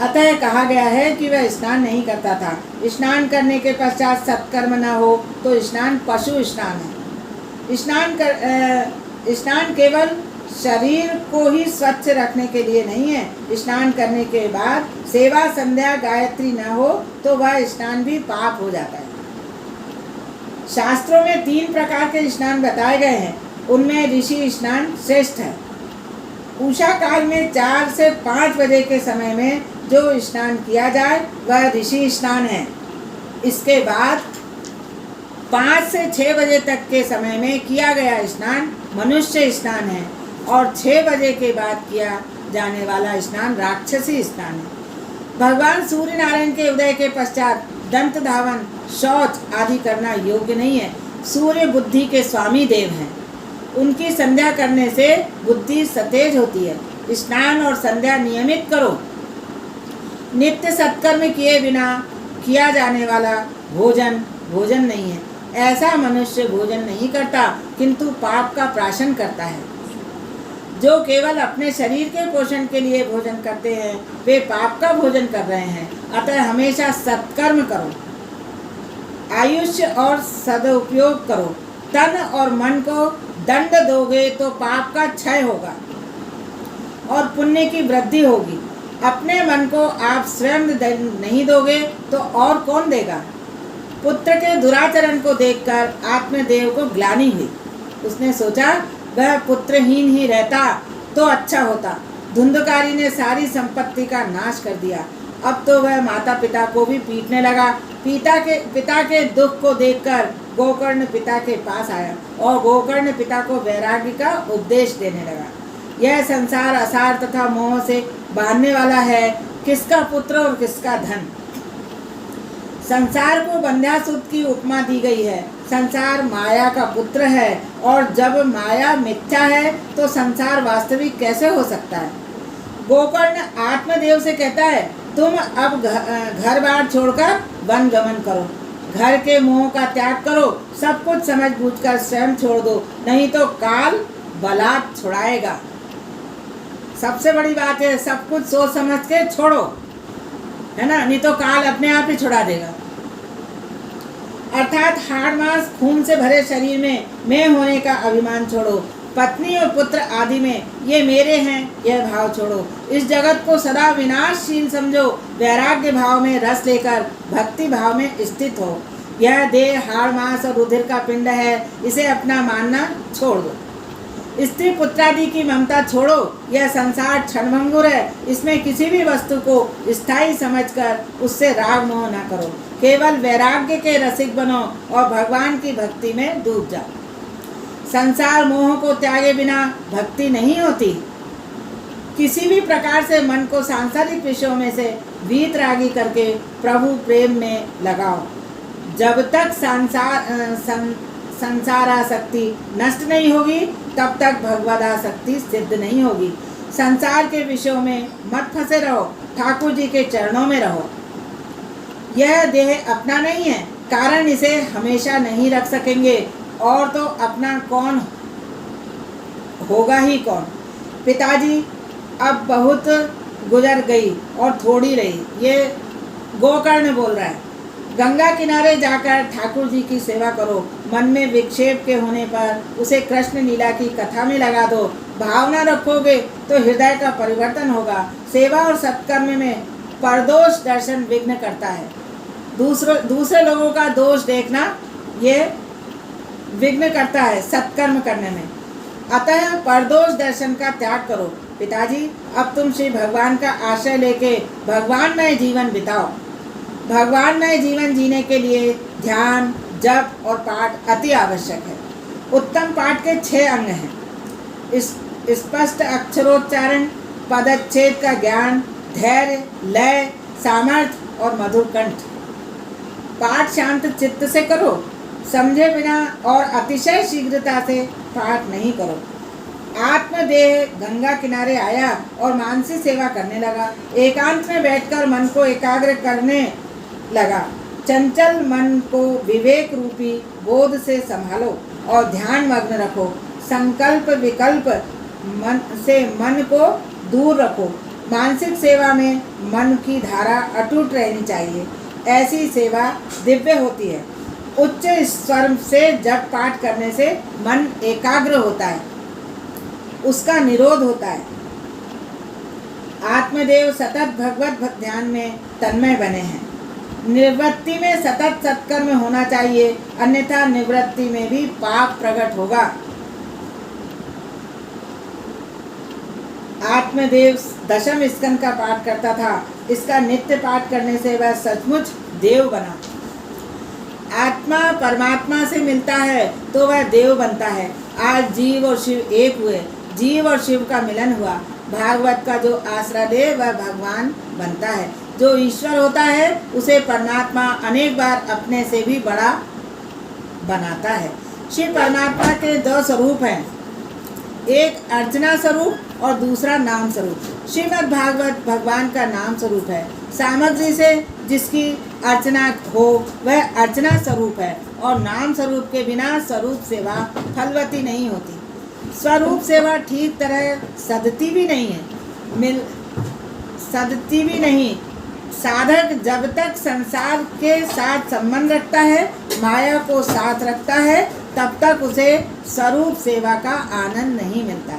अतः कहा गया है कि वह स्नान नहीं करता था। स्नान करने के पश्चात सत्कर्म न हो तो स्नान पशु स्नान है। स्नान केवल शरीर को ही स्वच्छ रखने के लिए नहीं है। स्नान करने के बाद सेवा संध्या गायत्री न हो तो वह स्नान भी पाप हो जाता है। शास्त्रों में 3 प्रकार के स्नान बताए गए हैं। उनमें ऋषि स्नान श्रेष्ठ है। उषा काल में 4 से 5 बजे के समय में जो स्नान किया जाए वह ऋषि स्नान है। इसके बाद 5 से 6 बजे तक के समय में किया गया स्नान मनुष्य स्नान है और 6 बजे के बाद किया जाने वाला स्नान राक्षसी स्नान है। भगवान सूर्य नारायण के उदय के पश्चात दंत धावन, शौच आदि करना योग्य नहीं है। सूर्य बुद्धि के स्वामी देव हैं। उनकी संध्या करने से बुद्धि सतेज होती है। स्नान और संध्या नियमित करो। नित्य सत्कर्म किए बिना किया जाने वाला भोजन नहीं है। ऐसा मनुष्य भोजन नहीं करता किंतु पाप का प्राशन करता है। जो केवल अपने शरीर के पोषण के लिए भोजन करते हैं वे पाप का भोजन कर रहे हैं। अतः हमेशा सत्कर्म करो, आयुष्य और सदुपयोग करो। तन और मन को दंड दोगे तो पाप का क्षय होगा और पुण्य की वृद्धि होगी। अपने मन को आप स्वयं दंड नहीं दोगे तो और कौन देगा? पुत्र के दुराचरण को देखकर आत्मदेव को ग्लानि हुई। उसने सोचा वह पुत्रहीन ही रहता तो अच्छा होता। धुंधकारी ने सारी संपत्ति का नाश कर दिया। अब तो वह माता पिता को भी पीटने लगा। पिता के दुख को देखकर गोकर्ण पिता के पास आया और गोकर्ण पिता को वैराग्य का उपदेश देने लगा। यह संसार असार तथा मोह से बांधने वाला है। किसका पुत्र और किसका धन? संसार को बंध्यासुर की उपमा दी गई है। संसार माया का पुत्र है और जब माया मिथ्या है तो संसार वास्तविक कैसे हो सकता है? गोकर्ण आत्मदेव से कहता है तुम अब घर बार छोड़कर वन गमन करो। घर के मोह का त्याग करो। सब कुछ समझ बूझकर स्वयं छोड़ दो, नहीं तो काल बलात् छुड़ाएगा। सबसे बड़ी बात है सब कुछ सोच समझ के छोड़ो, है ना, नहीं तो काल अपने आप ही छुड़ा देगा। अर्थात हाड़ मांस खून से भरे शरीर में मैं होने का अभिमान छोड़ो। पत्नी और पुत्र आदि में ये मेरे हैं, यह भाव छोड़ो। इस जगत को सदा विनाशशील समझो। वैराग्य भाव में रस लेकर भक्ति भाव में स्थित हो। यह देह हाड़ मांस और रुधिर का पिंड है, इसे अपना मानना छोड़ दो। स्त्री पुत्रादि की ममता छोड़ो। यह संसार क्षणभंगुर है, इसमें किसी भी वस्तु को स्थायी समझकर उससे राग मोह न करो। केवल वैराग्य के रसिक बनो और भगवान की भक्ति में डूब जाओ। संसार मोह को त्यागे बिना भक्ति नहीं होती। किसी भी प्रकार से मन को सांसारिक विषयों में से वीतरागी करके प्रभु प्रेम में लगाओ। जब तक संसारासक्ति नष्ट नहीं होगी तब तक भगवदासक्ति सिद्ध नहीं होगी। संसार के विषयों में मत फंसे रहो, ठाकुर जी के चरणों में रहो। यह देह अपना नहीं है, कारण इसे हमेशा नहीं रख सकेंगे, और तो अपना कौन होगा ही कौन। पिताजी अब बहुत गुजर गई और थोड़ी रही, ये गोकर्ण बोल रहा है। गंगा किनारे जाकर ठाकुर जी की सेवा करो। मन में विक्षेप के होने पर उसे कृष्ण लीला की कथा में लगा दो। भावना रखोगे तो हृदय का परिवर्तन होगा। सेवा और सत्कर्म में परदोष दर्शन विघ्न करता है। दूसरे लोगों का दोष देखना ये विघ्न करता है सत्कर्म करने में। अतः परदोष दर्शन का त्याग करो। पिताजी अब तुम श्री भगवान का आश्रय लेके भगवानमय जीवन बिताओ। भगवानमय जीवन जीने के लिए ध्यान, जप और पाठ अति आवश्यक है। उत्तम पाठ के 6 अंग हैं: स्पष्ट अक्षरोच्चारण, पदच्छेद का ज्ञान, धैर्य, लय, सामर्थ्य और मधुर कंठ। पाठ शांत चित्त से करो, समझे बिना और अतिशय शीघ्रता से पाठ नहीं करो। आत्मदेह गंगा किनारे आया और मानसी सेवा करने लगा। एकांत में बैठकर मन को एकाग्र करने लगा। चंचल मन को विवेक रूपी बोध से संभालो और ध्यान मग्न रखो। संकल्प विकल्प मन से मन को दूर रखो। मानसिक सेवा में मन की धारा अटूट रहनी चाहिए। ऐसी सेवा दिव्य होती है। उच्च स्वर से जप पाठ करने से मन एकाग्र होता है, उसका निरोध होता है। आत्मदेव सतत भगवत ध्यान में तन्मय बने हैं। निवृत्ति में सतत सत्कर्म होना चाहिए, अन्यथा निवृत्ति में भी पाप प्रकट होगा। आत्मदेव दशम स्कंद का पाठ करता था। इसका नित्य पाठ करने से वह सचमुच देव बना। आत्मा परमात्मा से मिलता है तो वह देव बनता है। आज जीव और शिव एक हुए, जीव और शिव का मिलन हुआ। भागवत का जो आश्रय ले वह भगवान बनता है। जो ईश्वर होता है उसे परमात्मा अनेक बार अपने से भी बड़ा बनाता है। शिव परमात्मा के 2 स्वरूप हैं, एक अर्चना स्वरूप और दूसरा नाम स्वरूप। श्रीमद् भागवत भगवान का नाम स्वरूप है। सामग्री से जिसकी अर्चना हो वह अर्चना स्वरूप है, और नाम स्वरूप के बिना स्वरूप सेवा फलवती नहीं होती। स्वरूप सेवा ठीक तरह सदती भी नहीं। साधक जब तक संसार के साथ संबंध रखता है, माया को साथ रखता है, तब तक उसे स्वरूप सेवा का आनंद नहीं मिलता।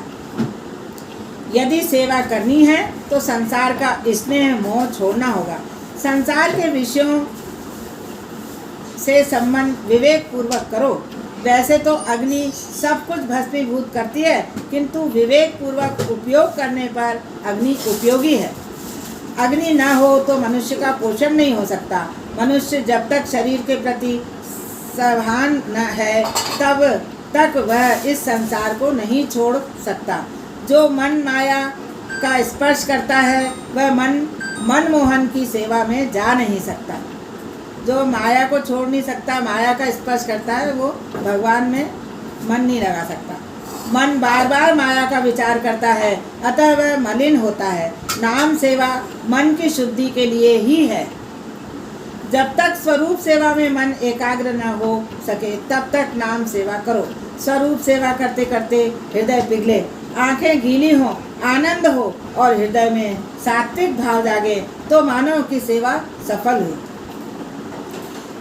यदि सेवा करनी है तो संसार का स्नेह मोह छोड़ना होगा। संसार के विषयों से संबंध विवेक पूर्वक करो। वैसे तो अग्नि सब कुछ भस्मीभूत करती है, किंतु विवेक पूर्वक उपयोग करने पर अग्नि उपयोगी है। अग्नि न हो तो मनुष्य का पोषण नहीं हो सकता। मनुष्य जब तक शरीर के प्रति सभान न है तब तक वह इस संसार को नहीं छोड़ सकता। जो मन माया का स्पर्श करता है वह मनमोहन की सेवा में जा नहीं सकता। जो माया को छोड़ नहीं सकता, माया का स्पर्श करता है, वो भगवान में मन नहीं लगा सकता। मन बार बार माया का विचार करता है, अतः वह मलिन होता है। नाम सेवा मन की शुद्धि के लिए ही है। जब तक स्वरूप सेवा में मन एकाग्र न हो सके तब तक नाम सेवा करो। स्वरूप सेवा करते करते हृदय पिघले, आंखें गीली हो, आनंद हो और हृदय में सात्विक भाव जागे तो मानव की सेवा सफल हुई।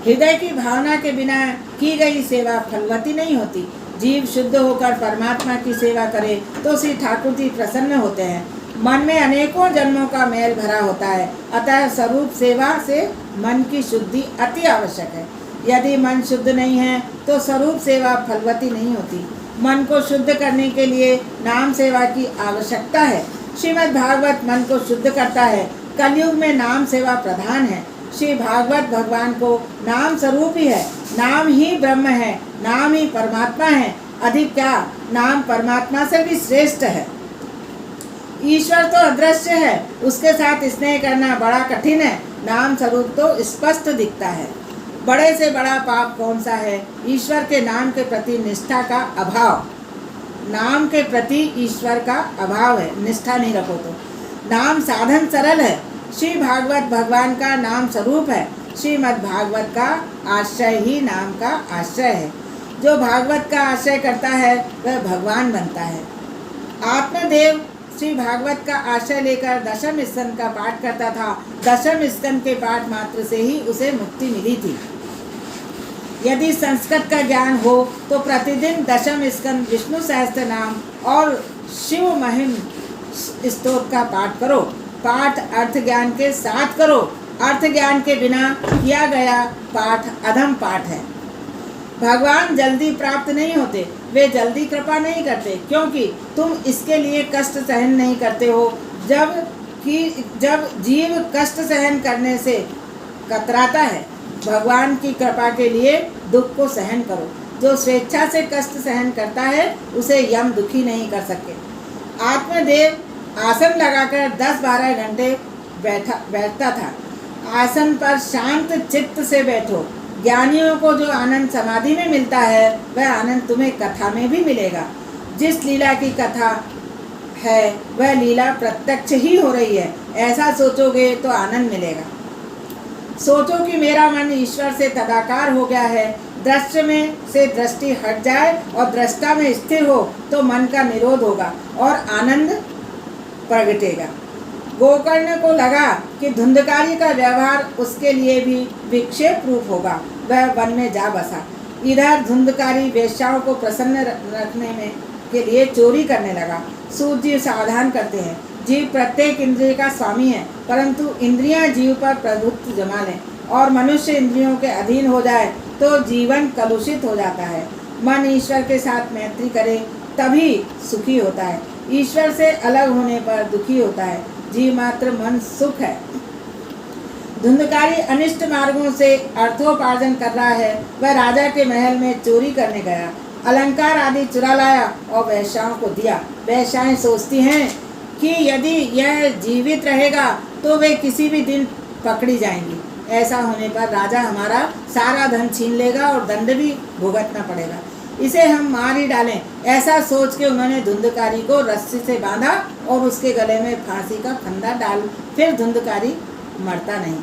हृदय की भावना के बिना की गई सेवा फलवती नहीं होती। जीव शुद्ध होकर परमात्मा की सेवा करे तो श्री ठाकुर जी प्रसन्न होते हैं। मन में अनेकों जन्मों का मैल भरा होता है, अतः स्वरूप सेवा से मन की शुद्धि अति आवश्यक है। यदि मन शुद्ध नहीं है तो स्वरूप सेवा फलवती नहीं होती। मन को शुद्ध करने के लिए नाम सेवा की आवश्यकता है। श्रीमद् भागवत मन को शुद्ध करता है। कलयुग में नाम सेवा प्रधान है। श्री भागवत भगवान को नाम स्वरूप ही है। नाम ही ब्रह्म है, नाम ही परमात्मा है। अधिक क्या, नाम परमात्मा से भी श्रेष्ठ है। ईश्वर तो अदृश्य है, उसके साथ स्नेह करना बड़ा कठिन है। नाम स्वरूप तो स्पष्ट दिखता है। बड़े से बड़ा पाप कौन सा है? ईश्वर के नाम के प्रति निष्ठा का अभाव। नाम के प्रति ईश्वर का अभाव है, निष्ठा नहीं रखो तो। नाम साधन सरल है। श्री भागवत भगवान का नाम स्वरूप है। श्रीमद् भागवत का आश्रय ही नाम का आश्रय है। जो भागवत का आश्रय करता है वह भगवान बनता है। आत्मदेव श्री भागवत का आश्रय लेकर दशम स्कंद का पाठ करता था। दशम स्कंद के पाठ मात्र से ही उसे मुक्ति मिली थी। यदि संस्कृत का ज्ञान हो तो प्रतिदिन दशम स्कंद, विष्णु सहस्त्र नाम और शिव महिम स्तोत्र का पाठ करो। पाठ अर्थ ज्ञान के साथ करो। अर्थ ज्ञान के बिना किया गया पाठ अधम पाठ है। भगवान जल्दी प्राप्त नहीं होते, वे जल्दी कृपा नहीं करते, क्योंकि तुम इसके लिए कष्ट सहन नहीं करते हो। जब जीव कष्ट सहन करने से कतराता है, भगवान की कृपा के लिए दुख को सहन करो। जो स्वेच्छा से कष्ट सहन करता है उसे यम दुखी नहीं कर सके। आत्मदेव आसन लगाकर 10-12 घंटे बैठता था। आसन पर शांत चित्त से बैठो। ज्ञानियों को जो आनंद समाधि में मिलता है वह आनंद तुम्हें कथा में भी मिलेगा। जिस लीला की कथा है वह लीला प्रत्यक्ष ही हो रही है, ऐसा सोचोगे तो आनंद मिलेगा। सोचो कि मेरा मन ईश्वर से तदाकार हो गया है। दृश्य में से दृष्टि हट जाए और दृष्टा में स्थिर हो तो मन का निरोध होगा और आनंद प्रगटेगा। गोकर्ण को लगा कि धुंधकारी का व्यवहार उसके लिए भी विक्षेप रूप होगा। वह वन में जा बसा। इधर धुंधकारी वेश्याओं को प्रसन्न रखने में के लिए चोरी करने लगा। सूत जी सावधान करते हैं। जीव प्रत्येक इंद्रिय का स्वामी है, परंतु इंद्रियां जीव पर प्रभुत्व जमा लें और मनुष्य इंद्रियों के अधीन हो जाए तो जीवन कलुषित हो जाता है। मन ईश्वर के साथ मैत्री करे तभी सुखी होता है। ईश्वर से अलग होने पर दुखी होता है। जीव मात्र मन सुख है। धुंधकारी अनिष्ट मार्गों से अर्थोपार्जन कर रहा है। वह राजा के महल में चोरी करने गया, अलंकार आदि चुरा लाया और वेश्याओं को दिया। वेश्याएं सोचती हैं कि यदि यह जीवित रहेगा तो वे किसी भी दिन पकड़ी जाएंगी। ऐसा होने पर राजा हमारा सारा धन छीन लेगा और दंड भी भुगतना पड़ेगा। इसे हम मार ही डालें। ऐसा सोच के उन्होंने धुंधकारी को रस्सी से बांधा और उसके गले में फांसी का फंदा डाल। फिर धुंधकारी मरता नहीं।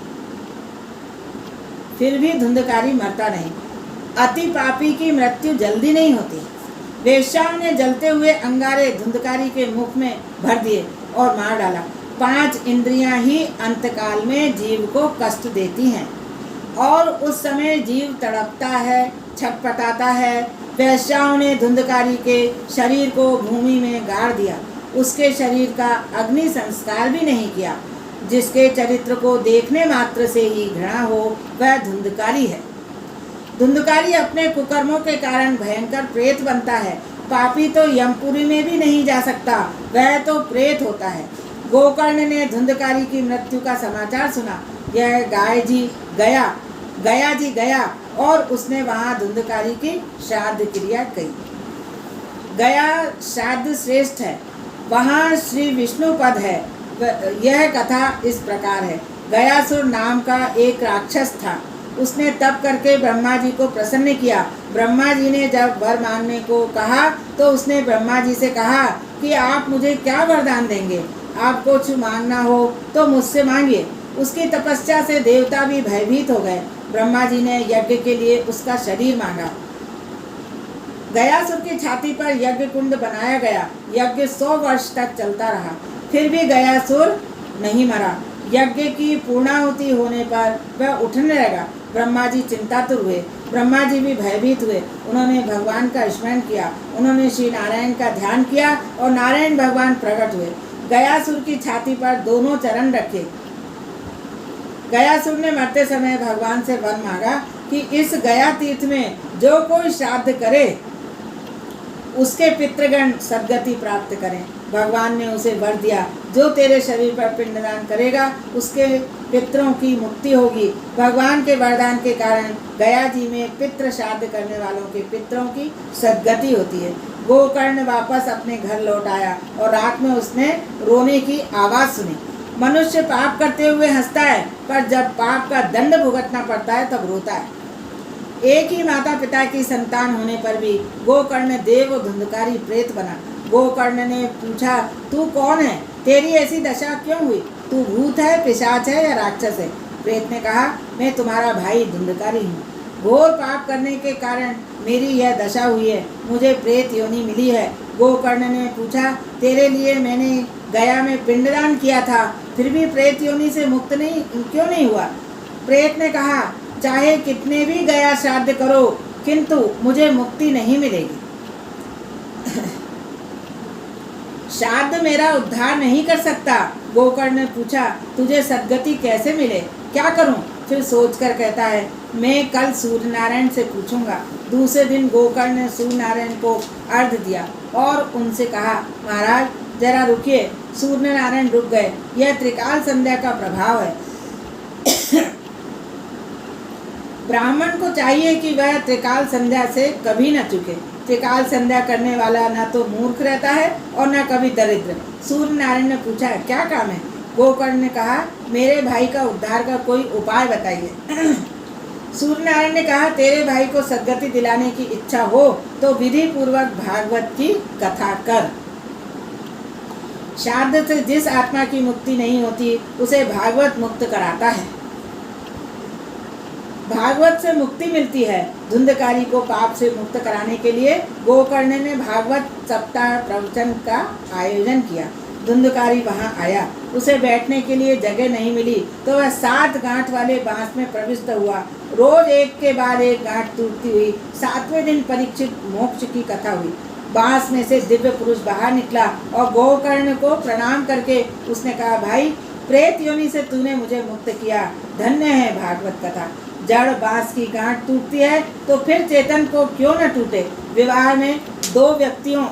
फिर भी धुंधकारी मरता नहीं। अति पापी की मृत्यु जल्दी नहीं होती। वेश्याओं ने जलते हुए अंगारे धुंधकारी के मुख में भर दिए और मार डाला। 5 इंद्रियां ही अंतकाल में जीव को कष्ट देती हैं और उस समय जीव तड़पता है, छटपटाता है। वेश्याओं ने धुंधकारी के शरीर को भूमि में गाड़ दिया। उसके शरीर का अग्नि संस्कार भी नहीं किया। जिसके चरित्र को देखने मात्र से ही घृणा हो वह धुंधकारी है। धुंधकारी अपने कुकर्मों के कारण भयंकर प्रेत बनता है। पापी तो यमपुरी में भी नहीं जा सकता, वह तो प्रेत होता है। गोकर्ण ने धुंधकारी की मृत्यु का समाचार सुना। यह गया जी गया और उसने वहाँ धुंधकारी की श्राद्ध क्रिया की। गया श्राद्ध श्रेष्ठ है, वहाँ श्री विष्णु पद है। यह कथा इस प्रकार है। गयासुर नाम का एक राक्षस था। उसने तप करके ब्रह्मा जी को प्रसन्न किया। ब्रह्मा जी ने जब वर मांगने को कहा तो उसने ब्रह्मा जी से कहा कि आप मुझे क्या वरदान देंगे? आपको कुछ मांगना हो तो मुझसे मांगिए। उसकी तपस्या से देवता भी भयभीत हो गए। ब्रह्मा जी ने यज्ञ के लिए उसका शरीर मांगा। गयासुर की छाती पर यज्ञ कुंड बनाया गया। यज्ञ 100 वर्ष तक चलता रहा, फिर भी गयासुर नहीं मरा। यज्ञ की पूर्णाहुति होने पर वह उठने लगा। ब्रह्मा जी चिंतातुर हुए। ब्रह्मा जी भी भयभीत हुए। उन्होंने भगवान का स्मरण किया। उन्होंने श्री नारायण का ध्यान किया और नारायण भगवान प्रकट हुए। गयासुर की छाती पर दोनों चरण रखे। गयासुर ने मरते समय भगवान से वर मांगा कि इस गया तीर्थ में जो कोई श्राद्ध करे उसके पितृगण सद्गति प्राप्त करें। भगवान ने उसे वर दिया, जो तेरे शरीर पर पिंडदान करेगा उसके पितरों की मुक्ति होगी। भगवान के वरदान के कारण गया जी में पितृ श्राद्ध करने वालों के पितरों की सद्गति होती है। गोकर्ण वापस अपने घर लौट आया और रात में उसने रोने की आवाज़ सुनी। मनुष्य पाप करते हुए हंसता है, पर जब पाप का दंड भुगतना पड़ता है तब रोता है। एक ही माता पिता की संतान होने पर भी गोकर्ण देव धुंधकारी प्रेत बना। गोकर्ण ने पूछा, तू कौन है? तेरी ऐसी दशा क्यों हुई? तू भूत है, पिशाच है या राक्षस है? प्रेत ने कहा, मैं तुम्हारा भाई धुंधकारी हूँ। घोर पाप करने के कारण मेरी यह दशा हुई है। मुझे प्रेत योनि मिली है। गोकर्ण ने पूछा, तेरे लिए मैंने गया में पिंडदान किया था, फिर भी प्रेत योनि से मुक्त क्यों नहीं हुआ? प्रेत ने कहा, चाहे कितने भी गया श्राद्ध करो, किंतु मुझे मुक्ति नहीं मिलेगी। श्राद्ध मेरा उद्धार नहीं कर सकता। गोकर्ण ने पूछा, तुझे सद्गति कैसे मिले? क्या करूं? फिर सोचकर कहता है, मैं कल सूर्य नारायण से पूछूंगा। दूसरे दिन गोकर्ण ने सूर्य नारायण को अर्घ दिया और उनसे कहा, महाराज जरा रुकिए। सूर्य नारायण रुक गए। यह त्रिकाल संध्या का प्रभाव है। ब्राह्मण को चाहिए कि वह त्रिकाल संध्या से कभी न चूके। त्रिकाल संध्या करने वाला न तो मूर्ख रहता है और न कभी दरिद्र। सूर्य नारायण ने पूछा, क्या काम है? गोकर्ण ने कहा, मेरे भाई का उद्धार का कोई उपाय बताइए। सूर्य नारायण ने कहा, तेरे भाई को सद्गति दिलाने की इच्छा हो तो विधि पूर्वक भागवत की कथा कर। श्राद्ध से जिस आत्मा की मुक्ति नहीं होती उसे भागवत मुक्त कराता है। भागवत से मुक्ति मिलती है। धुंधकारी को पाप से मुक्त कराने के लिए गोकर्ण ने भागवत सप्ताह प्रवचन का आयोजन किया। धुंधकारी वहां आया। उसे बैठने के लिए जगह नहीं मिली तो वह 7 गांठ वाले बांस में प्रविष्ट हुआ। रोज एक के बाद एक गांठ टूटती हुई। 7वें दिन परीक्षित मोक्ष की कथा हुई। बांस में से दिव्य पुरुष बाहर निकला और गोकर्ण को प्रणाम करके उसने कहा, भाई प्रेत योनि से तूने मुझे मुक्त किया। धन्य है भागवत कथा। जड़ बांस की गांठ टूटती है तो फिर चेतन को क्यों न टूटे। विवाह में 2 व्यक्तियों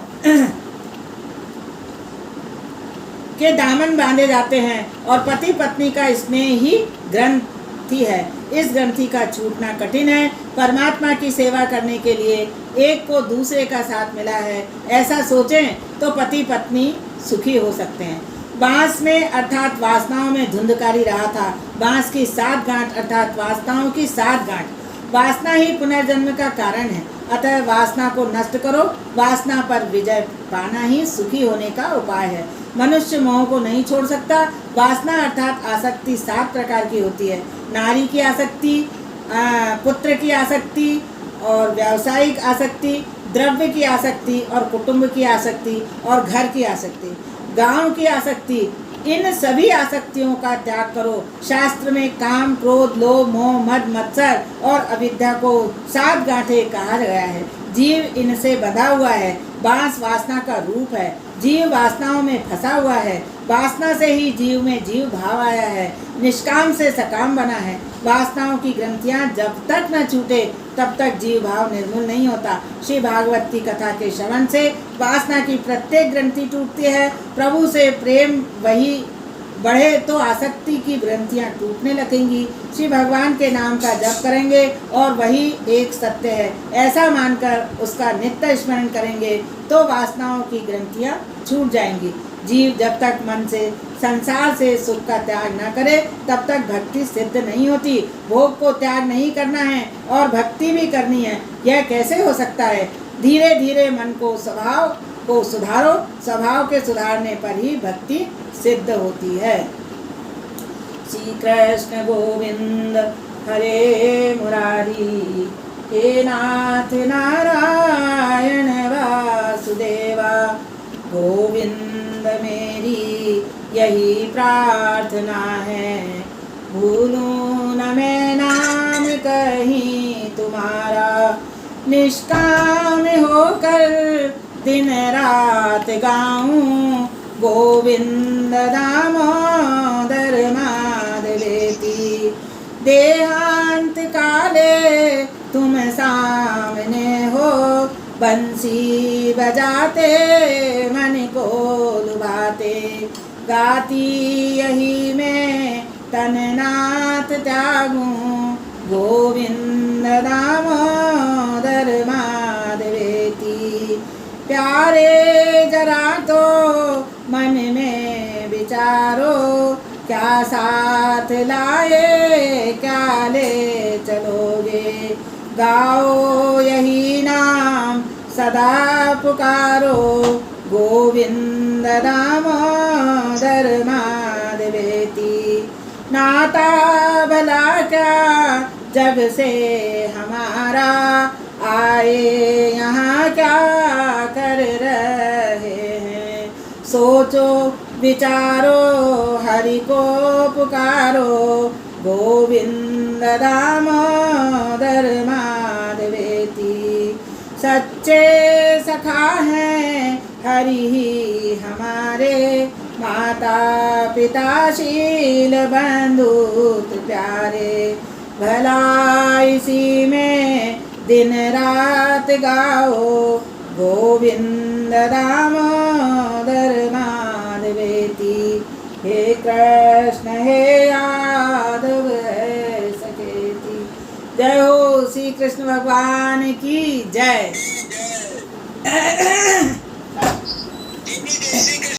के दामन बांधे जाते हैं और पति पत्नी का स्नेह ही ग्रंथि है। इस ग्रंथि का छूटना कठिन है। परमात्मा की सेवा करने के लिए एक को दूसरे का साथ मिला है, ऐसा सोचें तो पति पत्नी सुखी हो सकते हैं। बांस में अर्थात वासनाओं में धुंधकारी रहा था। बांस की 7 गांठ अर्थात वासनाओं की 7 गांठ। वासना ही पुनर्जन्म का कारण है। अतः वासना को नष्ट करो। वासना पर विजय पाना ही सुखी होने का उपाय है। मनुष्य मोह को नहीं छोड़ सकता। वासना अर्थात आसक्ति 7 प्रकार की होती है। नारी की आसक्ति, पुत्र की आसक्ति और व्यावसायिक आसक्ति, द्रव्य की आसक्ति और कुटुंब की आसक्ति और घर की आसक्ति, गांव की आसक्ति। इन सभी आसक्तियों का त्याग करो। शास्त्र में काम, क्रोध, लोभ, मोह, मद, मत्सर और अविद्या को 7 गांठें कहा गया है। जीव इनसे बंधा हुआ है। बांस वासना का रूप है। जीव वासनाओं में फंसा हुआ है। वासना से ही जीव में जीव भाव आया है। निष्काम से सकाम बना है। वासनाओं की ग्रंथियां जब तक न छूटे तब तक जीव भाव निर्मूल नहीं होता। श्री भागवत की कथा के श्रवण से वासना की प्रत्येक ग्रंथि टूटती है। प्रभु से प्रेम वही बढ़े तो आसक्ति की ग्रंथियां टूटने लगेंगी। श्री भगवान के नाम का जप करेंगे और वही एक सत्य है ऐसा मानकर उसका नित्य स्मरण करेंगे तो वासनाओं की ग्रंथियां छूट जाएंगी। जीव जब तक मन से संसार से सुख का त्याग न करे तब तक भक्ति सिद्ध नहीं होती। भोग को त्याग नहीं करना है और भक्ति भी करनी है, यह कैसे हो सकता है? धीरे धीरे मन को स्वभाव को सुधारो। स्वभाव के सुधारने पर ही भक्ति सिद्ध होती है। श्री कृष्ण गोविंद हरे मुरारी, हे नाथ नारायण वासुदेवा। गोविंद मेरी यही प्रार्थना है। भूलूं न मैं नाम कहीं तुम्हारा, निष्काम होकर दिन रात गाऊं गोविंद दामोदर माधवेति। देहांत काले तुम सामने हो, बंसी बजाते मन को लुभाते। गाती यही मैं तननाथ त्यागूं गोविंद दामोदर माधवेति। प्यारे जरा तो मन में विचारो, क्या साथ लाए क्या ले चलोगे। गाओ यही नाम सदा पुकारो गोविंद दामोदर माधवेति। नाता भला क्या जग से हमारा, आए यहाँ क्या कर रहे हैं। सोचो विचारो हरि को पुकारो गोविंद दामोदर माधवेति। सच्चे सखा हैं हरि ही हमारे, माता पिता शील बंधुत प्यारे। भला इसी में दिन रात गाओ गोविंद दामोदर माधवेति। हे कृष्ण हे यादव है सखेति। जय हो श्री कृष्ण भगवान की जय।